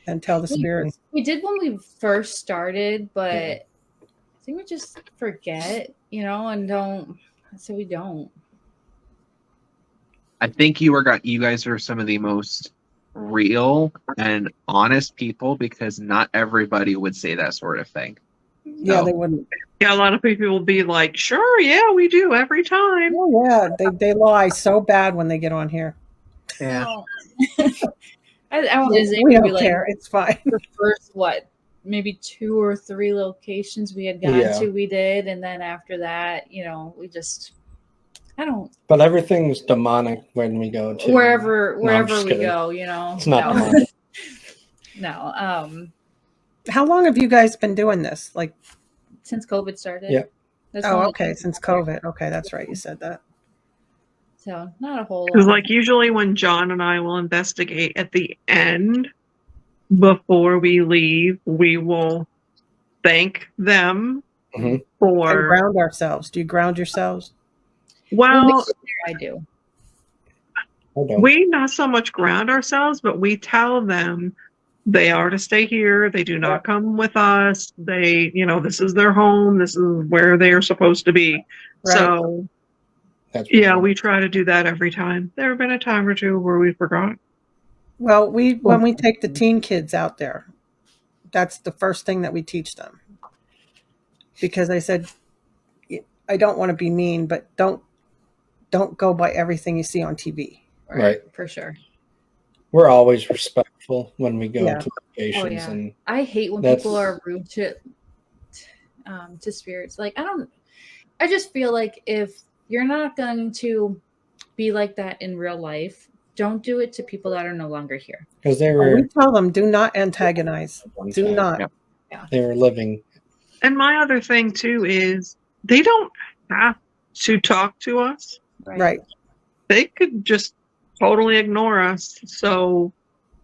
and tell the spirits? We did when we first started, but Yeah. I think we just forget, and don't. So we don't. I think you guys are some of the most real and honest people, because not everybody would say that sort of thing. Yeah, So, they wouldn't. Yeah, a lot of people will be like, sure, yeah, we do every time. Oh yeah, they lie so bad when they get on here. yeah. Well, I want to say We maybe don't like care. It's fine. the first maybe 2 or 3 locations we had gone Yeah. to, we did, and then after that, we just I don't But everything's demonic when we go to wherever No, I'm just we kidding. go, It's not no. demonic. No. How long have you guys been doing this? Like, Since COVID started. Yeah. That's oh, when- okay, since COVID. Okay, that's right. You said that. So not a whole Because, lot. like, usually when John and I will investigate at the end, before we leave, we will thank them Mhm. And for. ground ourselves. Do you ground yourselves? Well, I do. I don't. we not so much ground ourselves, but we tell them they are to stay here. They do not come with us. They, this is their home. This is where they are supposed to be. Right. So, That's yeah, we try to do that every time. There have been a time or two where we forgot. Well, when we take the teen kids out there, that's the first thing that we teach them. Because I said, I don't want to be mean, but don't go by everything you see on TV. Right. For sure. We're always respectful when we go Yeah. to locations, Oh, yeah. and I hate when That's- people are rude to spirits. Like I just feel like if you're not going to be like that in real life, don't do it to people that are no longer here. because they We were tell them, do not antagonize. one Do time, not. Yep. they were living. And my other thing, too, is they don't have to talk to us. Right. They could just totally ignore us. So,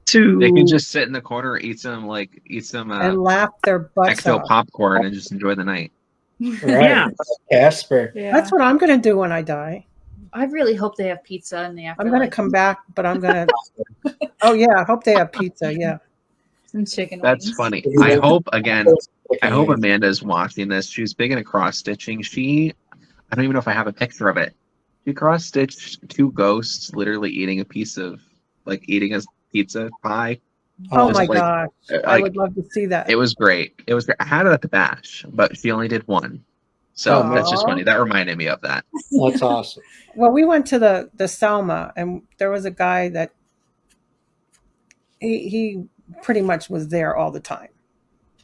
to. They can just sit in the corner, eat some And laugh their butts Exo off. popcorn and just enjoy the night. Right. Yeah. Casper. Yeah. That's what I'm going to do when I die. I really hope they have pizza in the afterlife. I'm going to come back, but I'm going to. Oh yeah, I hope they have pizza. Yeah. Some chicken That's wings. funny. I hope Amanda's watching this. She was big into cross stitching. I don't even know if I have a picture of it. She cross stitched 2 ghosts literally eating a pizza pie. Oh Just my like- gosh, I would love to see that. It was great. I had it at the bash, but she only did 1. So Aw. that's just funny. That reminded me of that. That's awesome. Well, we went to the Selma, and there was a guy that he pretty much was there all the time,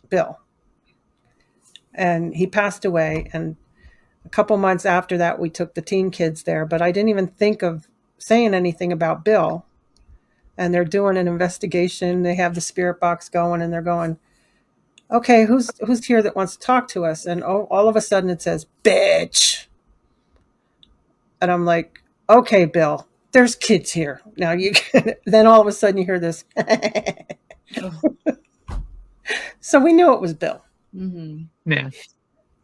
Bill. And he passed away, and a couple months after that, we took the teen kids there, but I didn't even think of saying anything about Bill. And they're doing an investigation. They have the spirit box going, and they're going, okay, who's here that wants to talk to us? And all of a sudden it says, bitch. And I'm like, okay, Bill, there's kids here. Now you can. Then all of a sudden you hear this. So we knew it was Bill. Mm-hmm. Yeah.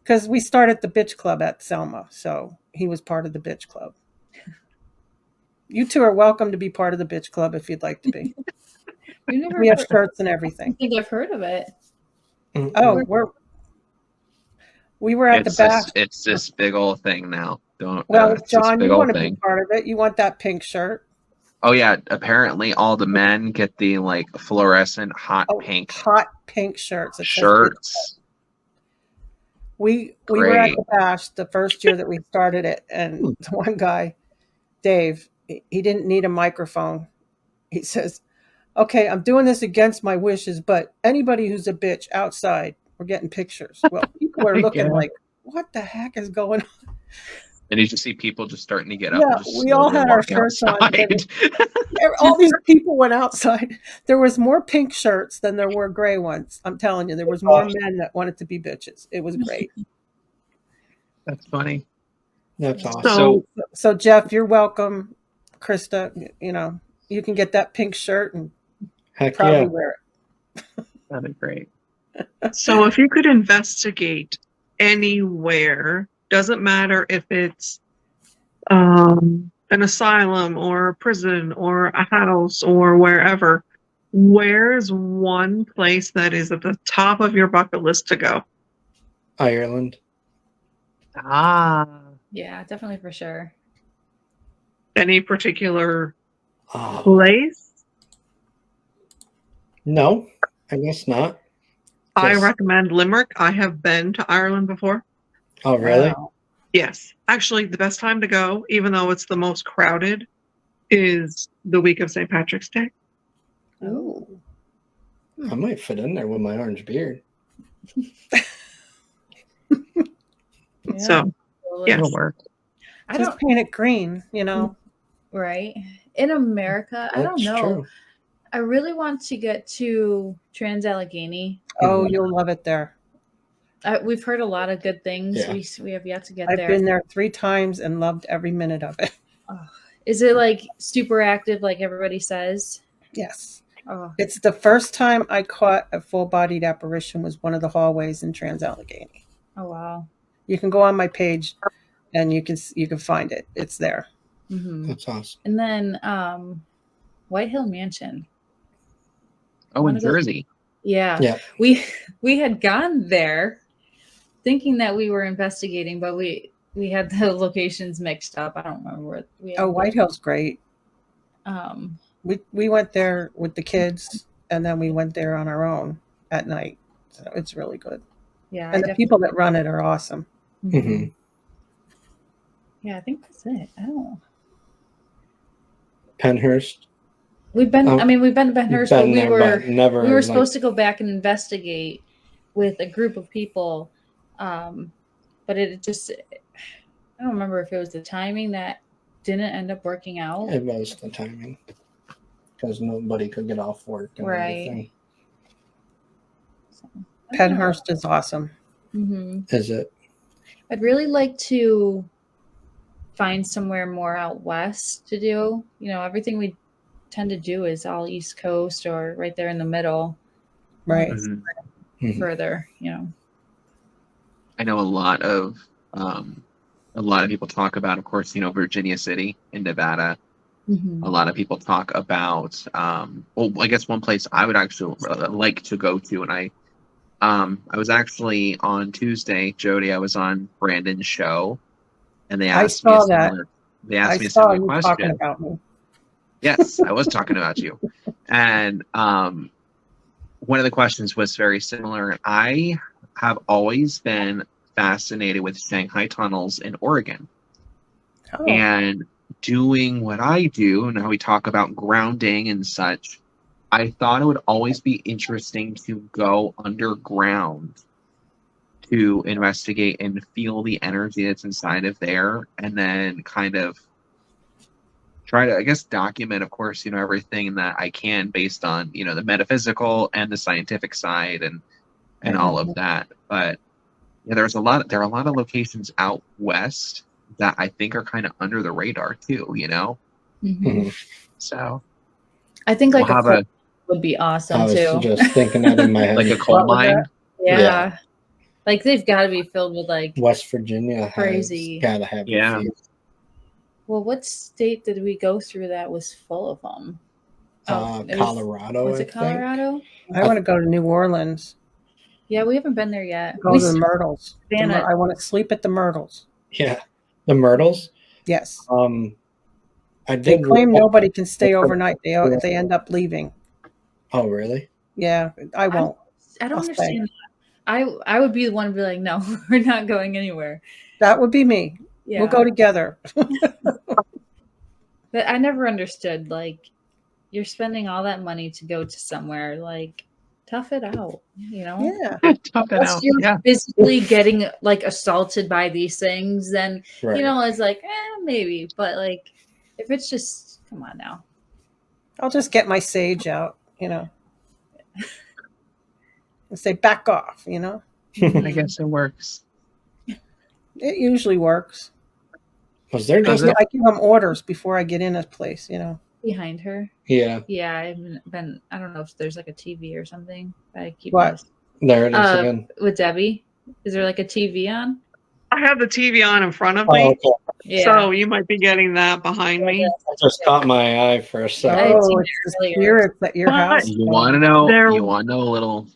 Because we started the bitch club at Selma. So he was part of the bitch club. You two are welcome to be part of the bitch club if you'd like to be. We have shirts and everything. I think I've heard of it. Oh, we were at the back. It's this big old thing now. Well, it's John, this big you old want to thing. be part of it. You want that pink shirt. Oh yeah, apparently all the men get the like fluorescent hot pink shirts. It says shirts. We were at the bash the first year that we started it, and the one guy, Dave, he didn't need a microphone. He says, okay, I'm doing this against my wishes, but anybody who's a bitch outside, we're getting pictures. Well, people are looking like, what the heck is going on? And you just see people just starting to get up. Yeah, and just we all slowly had our walking shirts on. outside. All these people went outside. There was more pink shirts than there were gray ones. I'm telling you, there was more men that wanted to be bitches. It was great. That's funny. That's awesome. So Jeff, you're welcome. Krista, you can get that pink shirt and probably wear it. That'd be great. So if you could investigate anywhere, doesn't matter if it's an asylum or a prison or a house or wherever, where's one place that is at the top of your bucket list to go? Ireland. Yeah, definitely for sure. Any particular place? No, I guess not. I recommend Limerick. I have been to Ireland before. Oh, really? Wow. Yes. Actually, the best time to go, even though it's the most crowded, is the week of St. Patrick's Day. Oh. I might fit in there with my orange beard. So, yes. It'll work. I Just don't paint it green, right. In America, I don't know. True. I really want to get to Trans-Allegheny. Oh, you'll love it there. We've heard a lot of good things. Yeah. We have yet to get I've there. been there 3 times and loved every minute of it. Is it like super active like everybody says? Yes. Oh, It's the first time I caught a full-bodied apparition was one of the hallways in Trans-Allegheny. oh wow. You can go on my page and you can find it. It's there. Mm-hmm. That's awesome. And then White Hill Mansion. Oh, in Jersey. Yeah. Yeah. We had gone there thinking that we were investigating, but we had the locations mixed up. I don't remember where we had. White Hill's great. Um We went there with the kids and then we went there on our own at night. So it's really good. yeah. And the people that run it are awesome. Mm-hmm. Yeah, I think that's it. I don't know. Penhurst. We've been to Penhurst, but we were never. We were supposed to go back and investigate with a group of people, but it just, I don't remember if it was the timing that didn't end up working out. It was the timing because nobody could get off work. And Right. everything. Penhurst is awesome. Mm-hmm. Is it? I'd really like to find somewhere more out west to do. Everything we tend to do is all East Coast or right there in the middle. Right. Mm-hmm. Further, I know a lot of a lot of people talk about, of course, Virginia City in Nevada. Mm-hmm. A lot of people talk about, well, I guess one place I would actually like to go to, and I was actually on Tuesday, Jody, I was on Brandon's show, and they I asked me saw that. I a saw similar you talking question. about me. Yes, I was talking about you. And one of the questions was very similar. I have always been fascinated with Shanghai tunnels in Oregon. Oh, And doing what I do, now we talk about grounding and such, I thought it would always be interesting to go underground to investigate and feel the energy that's inside of there, and then kind of try to, I guess, document, of course, everything that I can based on, the metaphysical and the scientific side and all of that. But yeah, there are a lot of locations out west that I think are kind of under the radar too, Mm-hmm. So I think like we'll have a would be awesome I was too. just thinking that in my head. like a coal What was mine. Yeah. Yeah. Like they've got to be filled with like West Virginia Crazy. has gotta have Yeah. a few. Well, what state did we go through that was full of them? It was- Colorado. Was it Colorado? I want to go to New Orleans. Yeah, we haven't been there yet. Go We to the Myrtles. Savannah. I want to sleep at the Myrtles. Yeah, the Myrtles. Yes. I They did. claim nobody can stay overnight. They end up leaving. Oh, really? Yeah, I won't. I don't I'll understand. I would be the one to be like, no, we're not going anywhere. That would be me. Yeah. We'll go together. But I never understood, like, you're spending all that money to go to somewhere, like, tough it out, Yeah. Tough it Unless out. you're Yeah. physically getting, like, assaulted by these things, then, Right. it's like, maybe. But, like, if it's just, come on now. I'll just get my sage out, and say, back off, I guess it works. It usually works. Was there just? I give them orders before I get in a place, Behind her. Yeah, Yeah, I haven't been, I don't know if there's, like, a TV or something. I keep What? there it is again. With Debbie. Is there, like, a TV on? I have the TV on in front of Oh, me, okay. Yeah. so you might be getting that behind me. I just caught my eye for a second. had seen Oh, it it's the earlier. spirits at your What? house. You want to know? There- You want to know a little?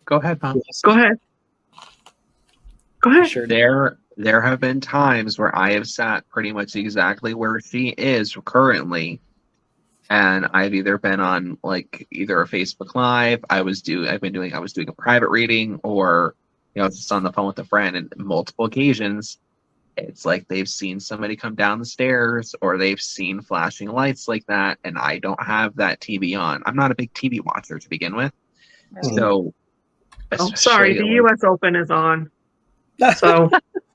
Go ahead, Pom. Go ahead. Go ahead. Sure. There have been times where I have sat pretty much exactly where she is currently, and I've either been on either a Facebook Live, I was doing a private reading, or just on the phone with a friend, and multiple occasions it's like they've seen somebody come down the stairs, or they've seen flashing lights like that, and I don't have that TV on. I'm not a big TV watcher to begin with, so. Oh, sorry, the U.S. Open is on, so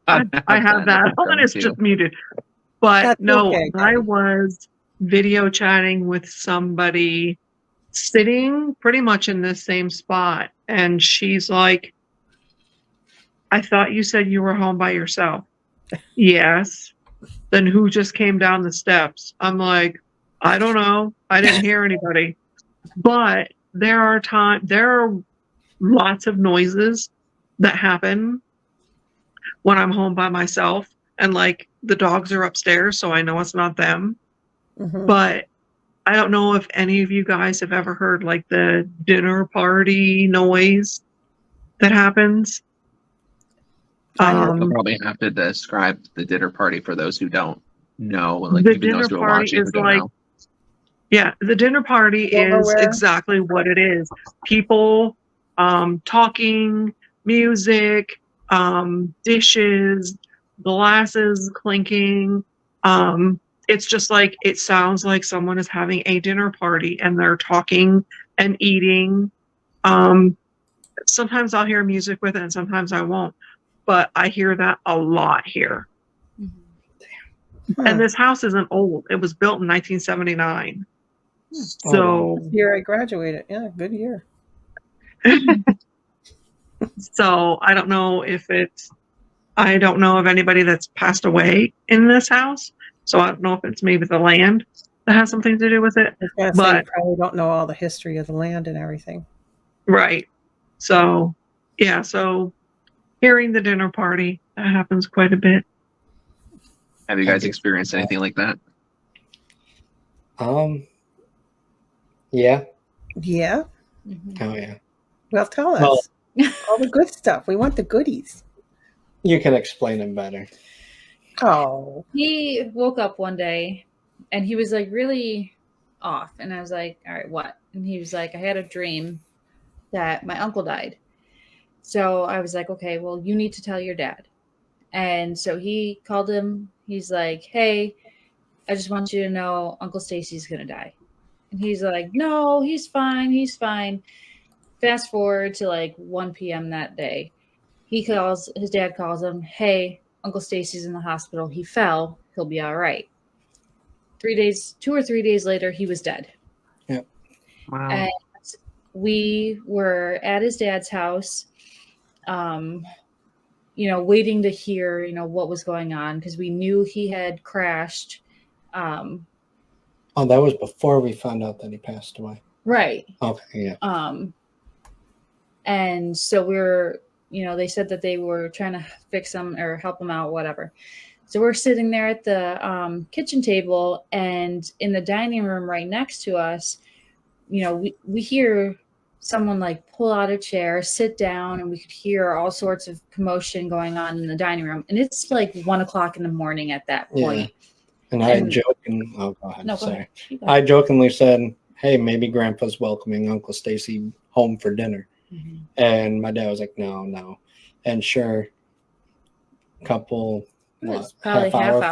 I have that on. It's just muted. But That's no, okay. I was video chatting with somebody sitting pretty much in this same spot, and she's like, "I thought you said you were home by yourself." Yes. Then who just came down the steps? I'm like, I don't know. I didn't hear anybody. But there are lots of noises that happen when I'm home by myself, and the dogs are upstairs, so I know it's not them. Mhm. But I don't know if any of you guys have ever heard the dinner party noise that happens. You'll probably have to describe the dinner party for those who don't know. The even dinner those who are party watching who is don't know. Yeah, the dinner party is Silverware? exactly what it is. People talking, music, dishes, glasses clinking. It's just it sounds like someone is having a dinner party and they're talking and eating. Sometimes I'll hear music with it and sometimes I won't. But I hear that a lot here. Mm-hmm. And this house isn't old. It was built in 1979. So, Year I graduated. Yeah, good year. so I don't know I don't know of anybody that's passed away in this house. So I don't know if it's maybe the land that has something to do with it. I was gonna say, you probably don't know all the history of the land and everything. Right. So, yeah. So hearing the dinner party That happens quite a bit. Have you guys experienced anything like that? Yeah. Yeah. Oh yeah. Well, tell us all the good stuff. We want the goodies. You can explain it better. Oh. He woke up one day and he was like really off. And I was like, all right, what? And he was like, I had a dream that my uncle died. So I was like, okay, well, you need to tell your dad. And so he called him. He's like, hey, I just want you to know Uncle Stacy's going to die. And he's like, no, he's fine. He's fine. Fast forward to like 1 p.m. that day. His dad calls him, hey, Uncle Stacy's in the hospital. He fell. He'll be all right. 2 or 3 days later, he was dead. Yep. Wow. And we were at his dad's house, waiting to hear, what was going on because we knew he had crashed. Oh, that was before we found out that he passed away. Right. Okay, yeah. And so they said that they were trying to fix him or help him out, whatever. So we're sitting there at the kitchen table, and in the dining room right next to us, we hear someone like pull out a chair, sit down, and we could hear all sorts of commotion going on in the dining room. And it's like 1 o'clock in the morning at that point. Yeah. I jokingly, go ahead. No, Sorry. go ahead. I jokingly said, hey, maybe Grandpa's welcoming Uncle Stacy home for dinner. Mm-hmm. And my dad was like, no. And sure, half hour,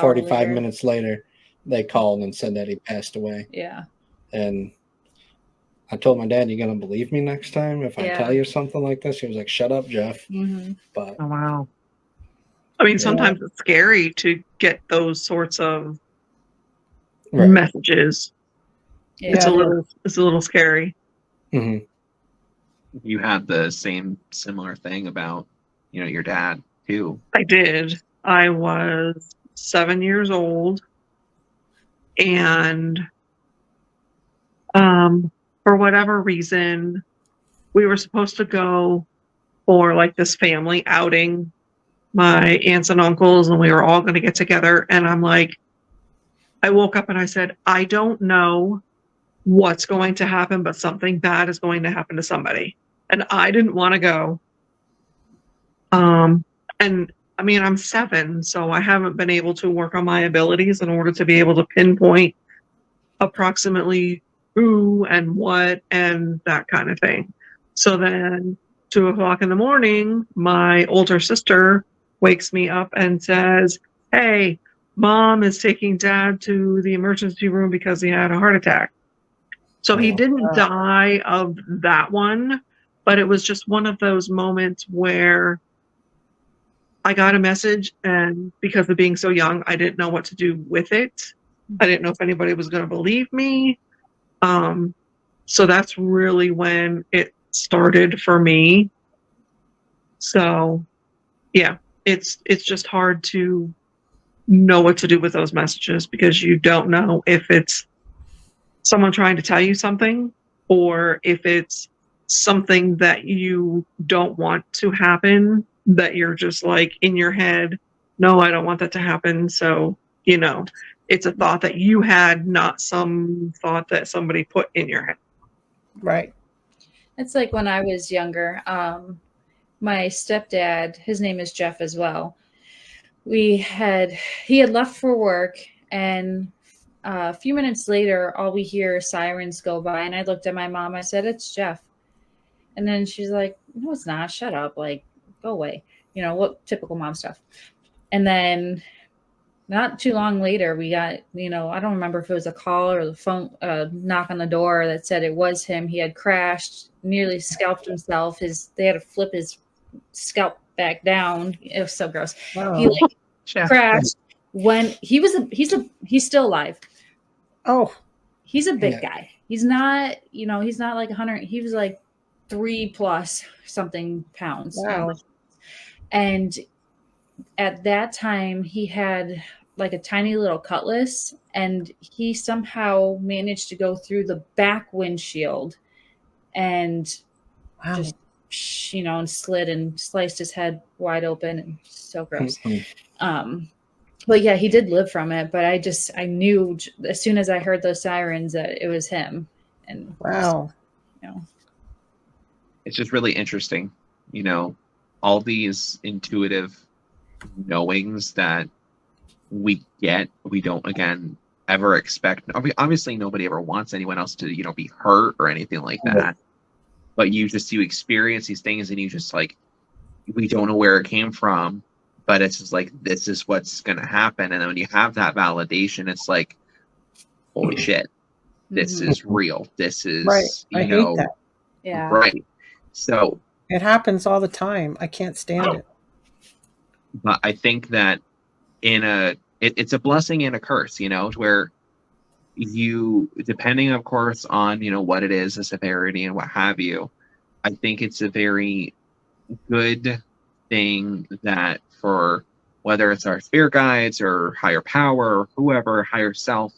45 later. minutes later, they called and said that he passed away. Yeah. And I told my dad, you going to believe me next time if I tell you something like this? He was like, shut up, Jeff. Mm-hmm. But Oh, wow. I mean, sometimes it's scary to get those sorts of messages. Yeah. It's a little scary. Mm-hmm. You had the similar thing about, your dad too. I did. I was 7 years old, and for whatever reason, we were supposed to go for like this family outing, my aunts and uncles, and we were all going to get together. And I'm like, I woke up and I said, I don't know what's going to happen, but something bad is going to happen to somebody. And I didn't want to go. And I mean, I'm 7, so I haven't been able to work on my abilities in order to be able to pinpoint approximately who and what and that kind of thing. So then 2 o'clock in the morning, my older sister wakes me up and says, hey, Mom is taking Dad to the emergency room because he had a heart attack. So he didn't die of that one, but it was just one of those moments where I got a message, and because of being so young, I didn't know what to do with it. I didn't know if anybody was going to believe me. So that's really when it started for me. So yeah, it's just hard to know what to do with those messages because you don't know if it's someone trying to tell you something or if it's something that you don't want to happen, that you're just like in your head, no, I don't want that to happen. So, it's a thought that you had, not some thought that somebody put in your head. Right. It's like when I was younger, my stepdad, his name is Jeff as well. He had left for work, and a few minutes later, all we hear is sirens go by. And I looked at my mom. I said, it's Jeff. And then she's like, no, it's not. Shut up. Like, go away. What typical mom stuff. And then not too long later, we got, I don't remember if it was a call or the phone knock on the door that said it was him. He had crashed, nearly scalped himself. They had to flip his scalp back down. It was so gross. Wow. He crashed when he's still alive. Oh, he's a big guy. He's not, he's not like 100. He was like 3+ something pounds. wow. And at that time, he had like a tiny little cutlass, and he somehow managed to go through the back windshield and just and slid and sliced his head wide open, and so gross. Mm-hmm. But yeah, he did live from it. But I knew as soon as I heard those sirens that it was him. And Wow. It's just really interesting, all these intuitive knowings that we get, we don't again ever expect. Obviously, nobody ever wants anyone else to, be hurt or anything like that. Right. But you experience these things, and you just like, we don't know where it came from, but it's just like, this is what's going to happen. And then when you have that validation, it's like, holy shit, this is real. This is Right. I hate that. Yeah. Right. So it happens all the time. I can't stand it. But I think that it's a blessing and a curse, where you, depending of course on, what it is, the severity and what have you, I think it's a very good thing that for whether it's our spirit guides or higher power or whoever, higher self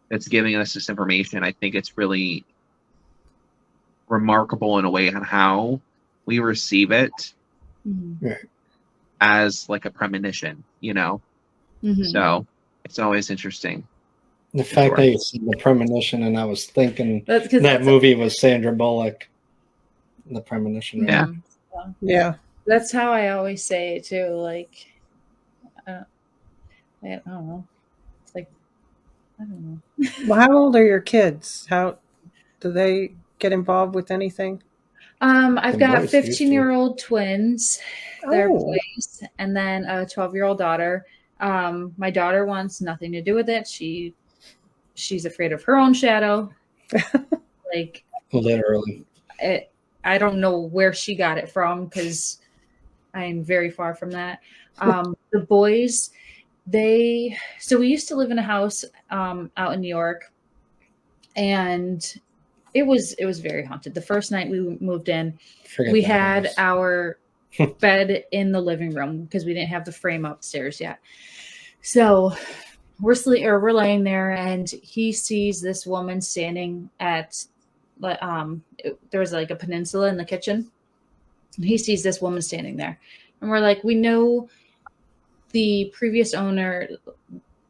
that's giving us this information, I think it's really remarkable in a way on how we receive it as like a premonition, So it's always interesting. The fact that you said the premonition, and I was thinking that movie was Sandra Bullock, The Premonition. Right? Yeah. That's how I always say it too. Like, I don't know. It's like, I don't know. Well, how old are your kids? How do they get involved with anything? I've got 15-year-old twins. They're boys, and then a 12-year-old daughter. My daughter wants nothing to do with it. She's afraid of her own shadow. Like, literally. I don't know where she got it from, because I'm very far from that. The boys, so we used to live in a house out in New York, and it was very haunted. The first night we moved in, we had our bed in the living room because we didn't have the frame upstairs yet. So we're laying there, and he sees this woman standing at there was like a peninsula in the kitchen, and he sees this woman standing there, and we're like, we know the previous owner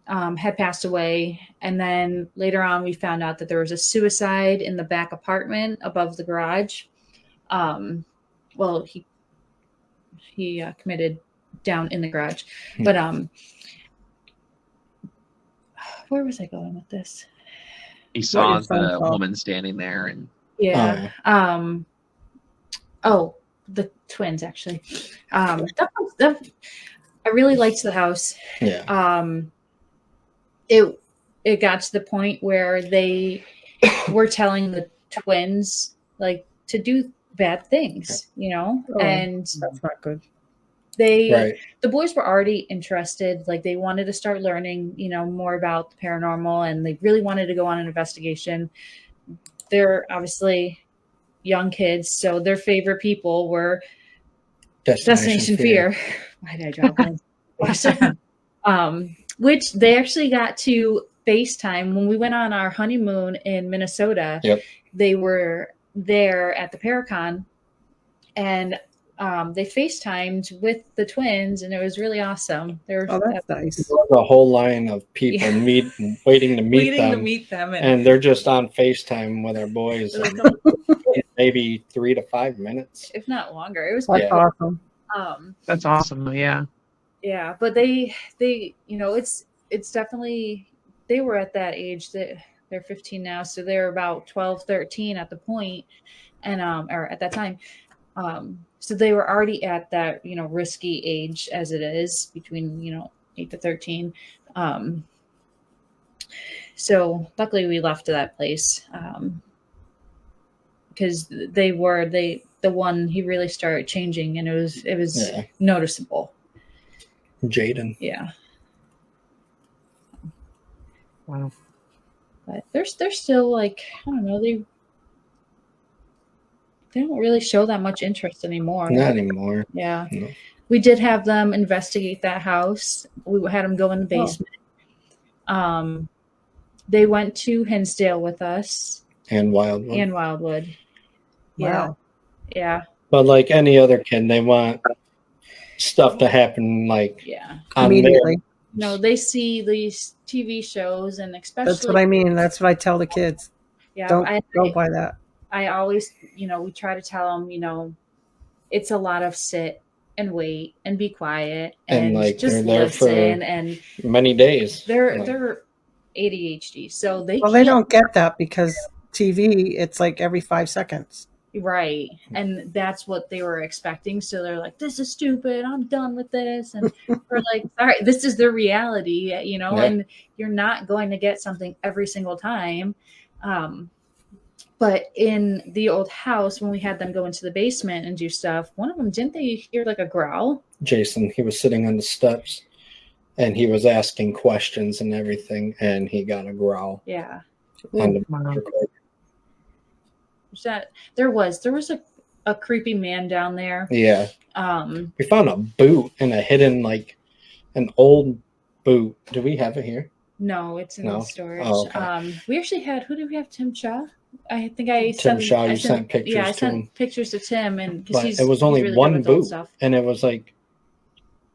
had passed away, and then later on we found out that there was a suicide in the back apartment above the garage. Well, he committed down in the garage, but where was I going with this? He saw the woman standing there, and the twins actually. I really liked the house. Yeah. It got to the point where they were telling the twins like to do bad things, and that's not good. The boys were already interested. Like, they wanted to start learning, more about the paranormal, and they really wanted to go on an investigation. They're obviously young kids, so their favorite people were Destination Fear. Why did I drop which they actually got to FaceTime when we went on our honeymoon in Minnesota. Yep. They were there at the Paracon, and they FaceTimed with the twins, and it was really awesome. That's nice. There was a whole line of people waiting to meet them, and they're just on FaceTime with our boys. Maybe 3 to 5 minutes, if not longer. It was awesome. That's awesome. Yeah. Yeah, but they it's definitely, they were at that age that they're 15 now, so they're about 12, 13 at the point, and or at that time. So they were already at that, risky age as it is between, 8 to 13. So luckily we left that place, because the one, he really started changing, and it was noticeable. Jaden. Yeah. Wow. But they're still like, I don't know, they don't really show that much interest anymore. Not anymore. Yeah. No. We did have them investigate that house. We had them go in the basement. They went to Hinsdale with us. And Wildwood. Yeah. Wow. Yeah. But like any other kid, they want stuff to happen like Yeah. on Immediately. No, they see these TV shows, and especially That's what I mean. That's what I tell the kids. yeah, Don't go by that. I always, we try to tell them, it's a lot of sit and wait and be quiet and like just they're there for listen. And many days. they're ADHD, so they Well, they don't get that because TV, it's like every 5 seconds. right, and that's what they were expecting. So they're like, "This is stupid. I'm done with this." And we're like, "All right, this is their reality, and you're not going to get something every single time." But in the old house, when we had them go into the basement and do stuff, one of them, didn't they hear like a growl? Jason, he was sitting on the steps and he was asking questions and everything, and he got a growl. Yeah. On the There was a creepy man down there. Yeah. We found a boot in a hidden, like an old boot. Do we have it here? No, it's in the storage. Oh, okay. We actually had, who did we have? Tim Shaw? I think I Tim Shaw, you sent pictures I to sent him. pictures to Tim, and but it was only really one boot, and it was like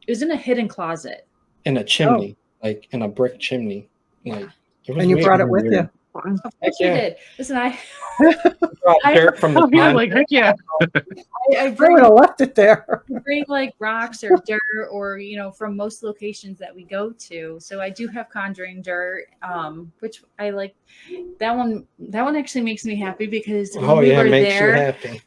it was in a hidden closet in a chimney, like in a brick chimney. Like it was And you weird. brought it with you. Of course you did. Listen, I brought dirt from the Yeah, like heck yeah. I I bring would have left it there. like rocks or dirt or from most locations that we go to. So I do have conjuring dirt, which I like. That one actually makes me happy because when we were it makes there, you happy.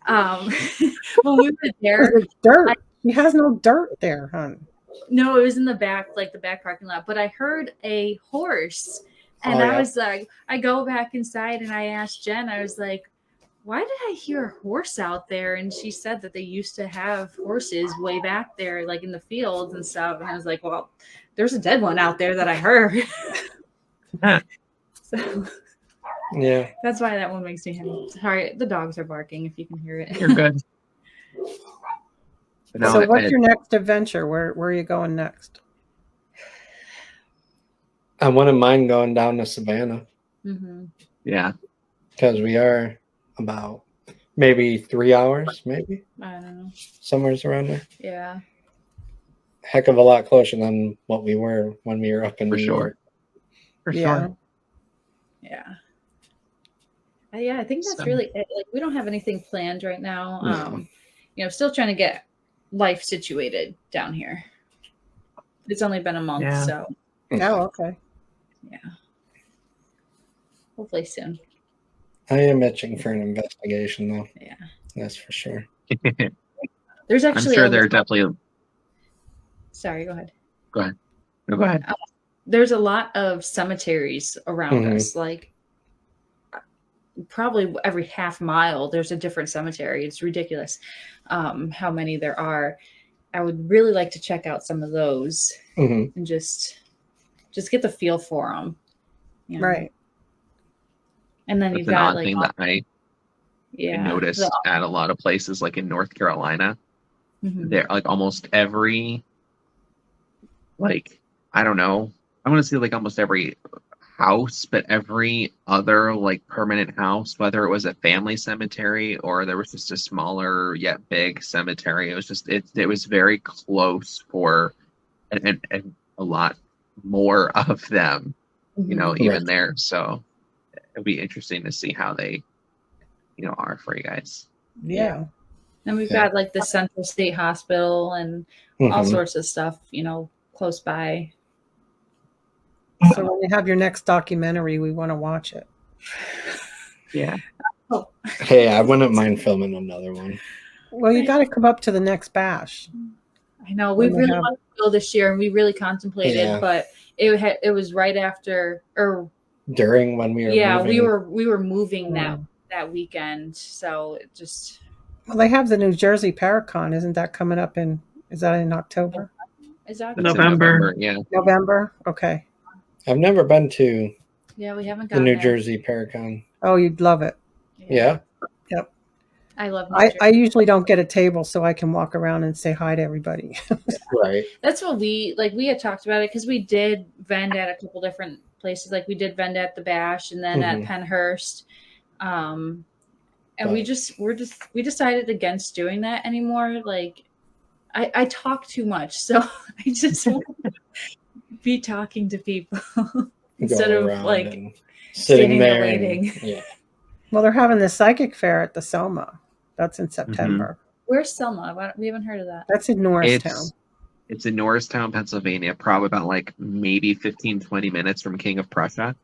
when we were there, There's dirt. He has no dirt there, hon. no, it was in the back, like the back parking lot. But I heard a horse, and I was like, I go back inside and I asked Jen, I was like, why did I hear a horse out there? And she said that they used to have horses way back there, like in the fields and stuff. And I was like, well, there's a dead one out there that I heard. So Yeah. that's why that one makes me happy. Sorry, the dogs are barking if you can hear it. You're good. No, So what's your next adventure? Where are you going next? I wouldn't mind going down to Savannah Mm-hmm. Yeah. because we are about maybe 3 hours, maybe I don't know. somewhere around there. Yeah. Heck of a lot closer than what we were when we were up in For New sure. York. For Yeah. sure. Yeah. Yeah, I think that's really it. Like, we don't have anything planned right now. No. Still trying to get life situated down here. It's only been a month, Yeah. so Oh, okay. yeah. Hopefully soon. I am itching for an investigation, though. Yeah. That's for sure. There's I'm actually sure they're definitely. Sorry, go ahead. No, go ahead. There's a lot of cemeteries around us, like probably every half mile there's a different cemetery. It's ridiculous how many there are. I would really like to check out some of those and just get the feel for them. Right. And then That's you've an got odd like thing that I noticed at a lot of places, like in North Carolina. There, like almost every, like, I don't know, I want to say like almost every house, but every other like permanent house, whether it was a family cemetery or there was just a smaller yet big cemetery, it was very close for and a lot more of them, even there. So it'd be interesting to see how they, are for you guys. Yeah. And we've got like the Central State Hospital and all sorts of stuff, close by. So when you have your next documentary, we want to watch it. Yeah. Hey, I wouldn't mind filming another one. Well, you got to come up to the next bash. I know we really wanted to go this year, and we really contemplated, but it was right after or during when we were moving. we were moving that weekend, so it just. Well, they have the New Jersey Paracon. Isn't that coming up is that in October? Is that November? Yeah. November? Okay. I've never been to we haven't the gone New there. Jersey Paracon. Oh, you'd love it. Yeah. Yep. I love I usually don't get a table so I can walk around and say hi to everybody. Right. That's what we had talked about it because we did vend at a couple different places. Like we did vend at the Bash and then at Pennhurst. And we decided against doing that anymore. Like I talk too much, so I just want to be talking to people instead of like sitting there waiting. Yeah. Well, they're having the psychic fair at the Soma. That's in September. Where's Selma? We haven't heard of that. That's in Norristown. It's in Norristown, Pennsylvania, probably about like maybe 15-20 minutes from King of Prussia.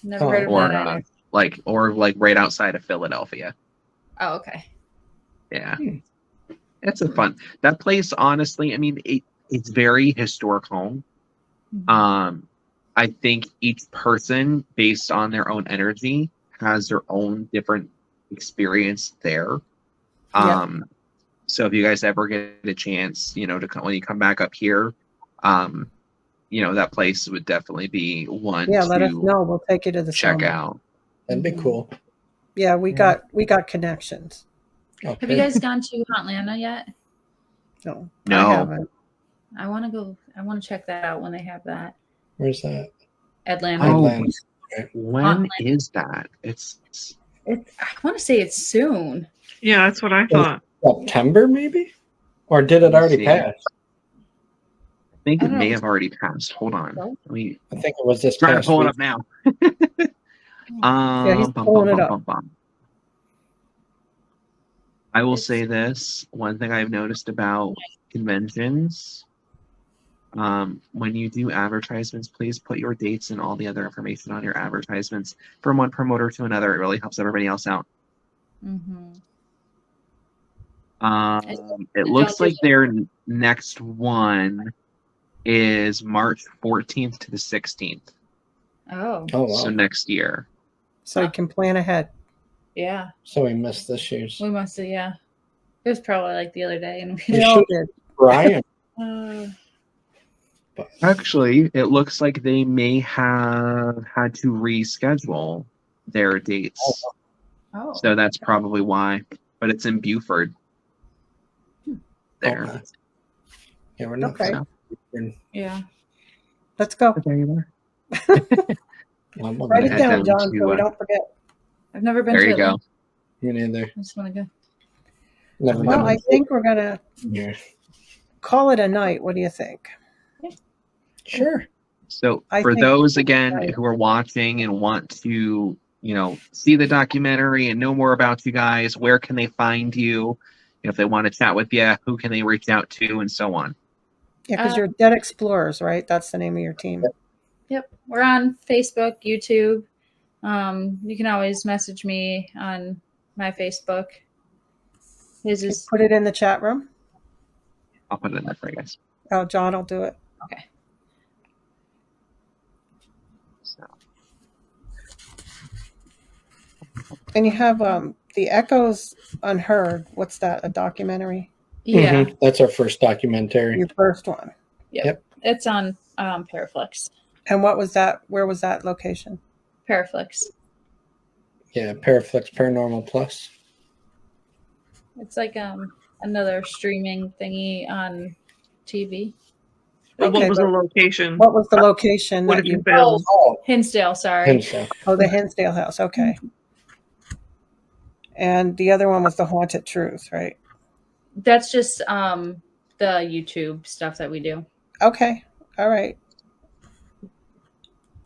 Never heard of that either. Or right outside of Philadelphia. Oh, okay. Yeah. It's a fun. That place, honestly, I mean, it's very historic home. I think each person, based on their own energy, has their own different experience there. So if you guys ever get a chance, when you come back up here, that place would definitely be one. Yeah, let us know. We'll take you to the check Soma. out. That'd be cool. Yeah, we got connections. Okay. Have you guys gone to Atlanta yet? No. No. I haven't. I want to go. I want to check that out when they have that. Where's that? Atlanta. Oh, Atlanta. when is that? I want to say it's soon. Yeah, that's what I thought. September, maybe? Or did it already pass? I think I it don't may know. have already passed. Hold on. No? I think it was this Trying to past pull it week. up now. Yeah, he's pulling it up. I will say this. One thing I've noticed about conventions, when you do advertisements, please put your dates and all the other information on your advertisements from one promoter to another. It really helps everybody else out. Mm-hmm. It looks like their next one is March 14th to the 16th. Oh, Oh, wow. So next year. So you can plan ahead. yeah. So we missed this year's. We must have, yeah. It was probably like the other day. And We all did. Brian. Actually, it looks like they may have had to reschedule their dates. Oh. So that's probably why. But it's in Buford. There. Okay. Yeah, we're not Okay. So, Yeah. Let's go. there you are. Write it head down, down John, to, so we don't forget. I've never been There to you go. Me neither. I just want to go. Never Well, been I think we're going to here. call it a night. What do you think? Sure. So I for think- those again right. who are watching and want to, see the documentary and know more about you guys, where can they find you? If they want to chat with you, who can they reach out to, and so on? Yeah, because you're Dead Explorers, right? That's the name of your team. Yep. We're on Facebook, YouTube. You can always message me on my Facebook. His is Put it in the chat room. I'll put it in there for you guys. Oh, John will do it. okay. So, And you have the Echoes Unheard. What's that? A documentary? Yeah. Mhm. That's our first documentary. Your first one. It's on Paraflix. And what was that? Where was that location? Paraflix. Yeah, Paraflix Paranormal Plus. It's like another streaming thingy on TV. But Okay, what was the but location? what was the location What that did you you? film? Oh, Hinsdale, sorry. Hinsdale. Oh, the Hinsdale House. Okay. And the other one was the Haunted Truth, right? That's just the YouTube stuff that we do. Okay. All right.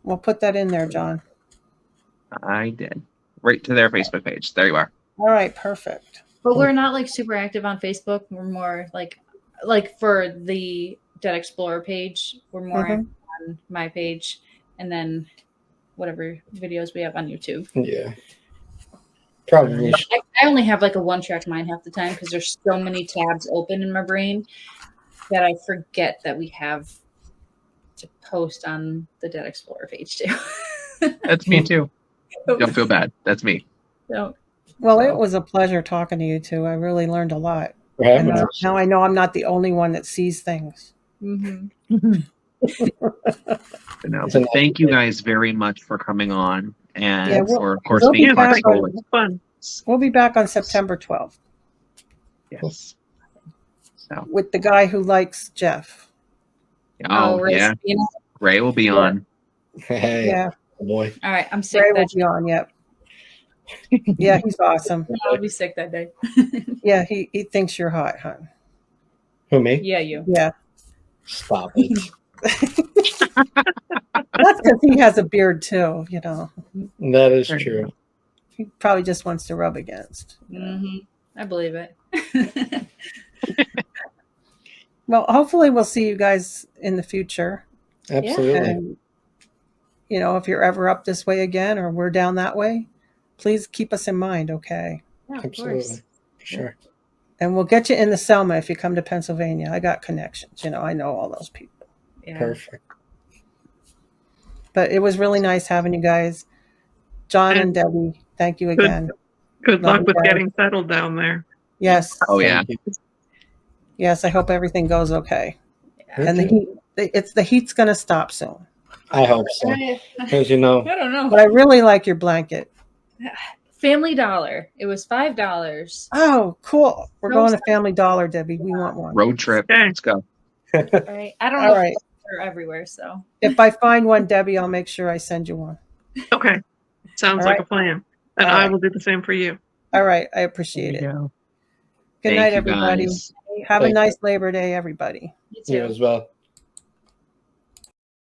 We'll put that in there, John. I did. Right to their Facebook page. There you are. All right. Perfect. But we're not like super active on Facebook. We're more like for the Dead Explorer page, we're more Mhm. on my page, and then whatever videos we have on YouTube. Yeah. Probably. I only have like a one-track mind half the time because there's so many tabs open in my brain that I forget that we have to post on the Dead Explorer page too. That's me too. Don't feel bad. That's me. So, Well, it was a pleasure talking to you two. I really learned a lot. for having And us. now I know I'm not the only one that sees things. mhm. But no, It's an thank you guys very much for coming on and Yeah, we'll- for, of course, we'll be being back flexible. on- Fun. We'll be back on September 12th Yes. So, with the guy who likes Jeff. Ray yeah. Sabina? Ray will be on. Hey, Yeah, boy. All right, I'm sick. Ray of will that. be on. Yep. Yeah, he's awesome. I'll be sick that day. Yeah, he thinks you're hot, hon. Who, me? Yeah, you. Yeah. Stop it. That's because he has a beard too, you know. That is true. He probably just wants to rub against. I believe it. Well, hopefully we'll see you guys in the future. Absolutely. And, you know, if you're ever up this way again or we're down that way, please keep us in mind, okay? Yeah, of Absolutely. course. Sure. And we'll get you in the Selma if you come to Pennsylvania. I got connections. You know, I know all those people. Yeah. Perfect. But it was really nice having you guys. John and Debbie, thank you again. Good Love luck you with guys. getting settled down there. Yes. Oh yeah. Thank you. Yes, I hope everything goes okay. Yeah. And the heat, the heat's going to stop soon. I hope so. Because, you know, I don't know. But I really like your blanket. Family Dollar. It was $5. Oh, cool. We're No going to stuff. Family Dollar, Debbie. We want one. Road trip. Okay. Let's go. Right. I don't All know right. if they're everywhere, so If I find one, Debbie, I'll make sure I send you one. Okay. Sounds All like right. a plan. And All I right. will do the same for you. All right. I appreciate it. Go. Good Thank night, you, everybody. guys. Have a Thank you. nice Labor Day, everybody. you you too. as well.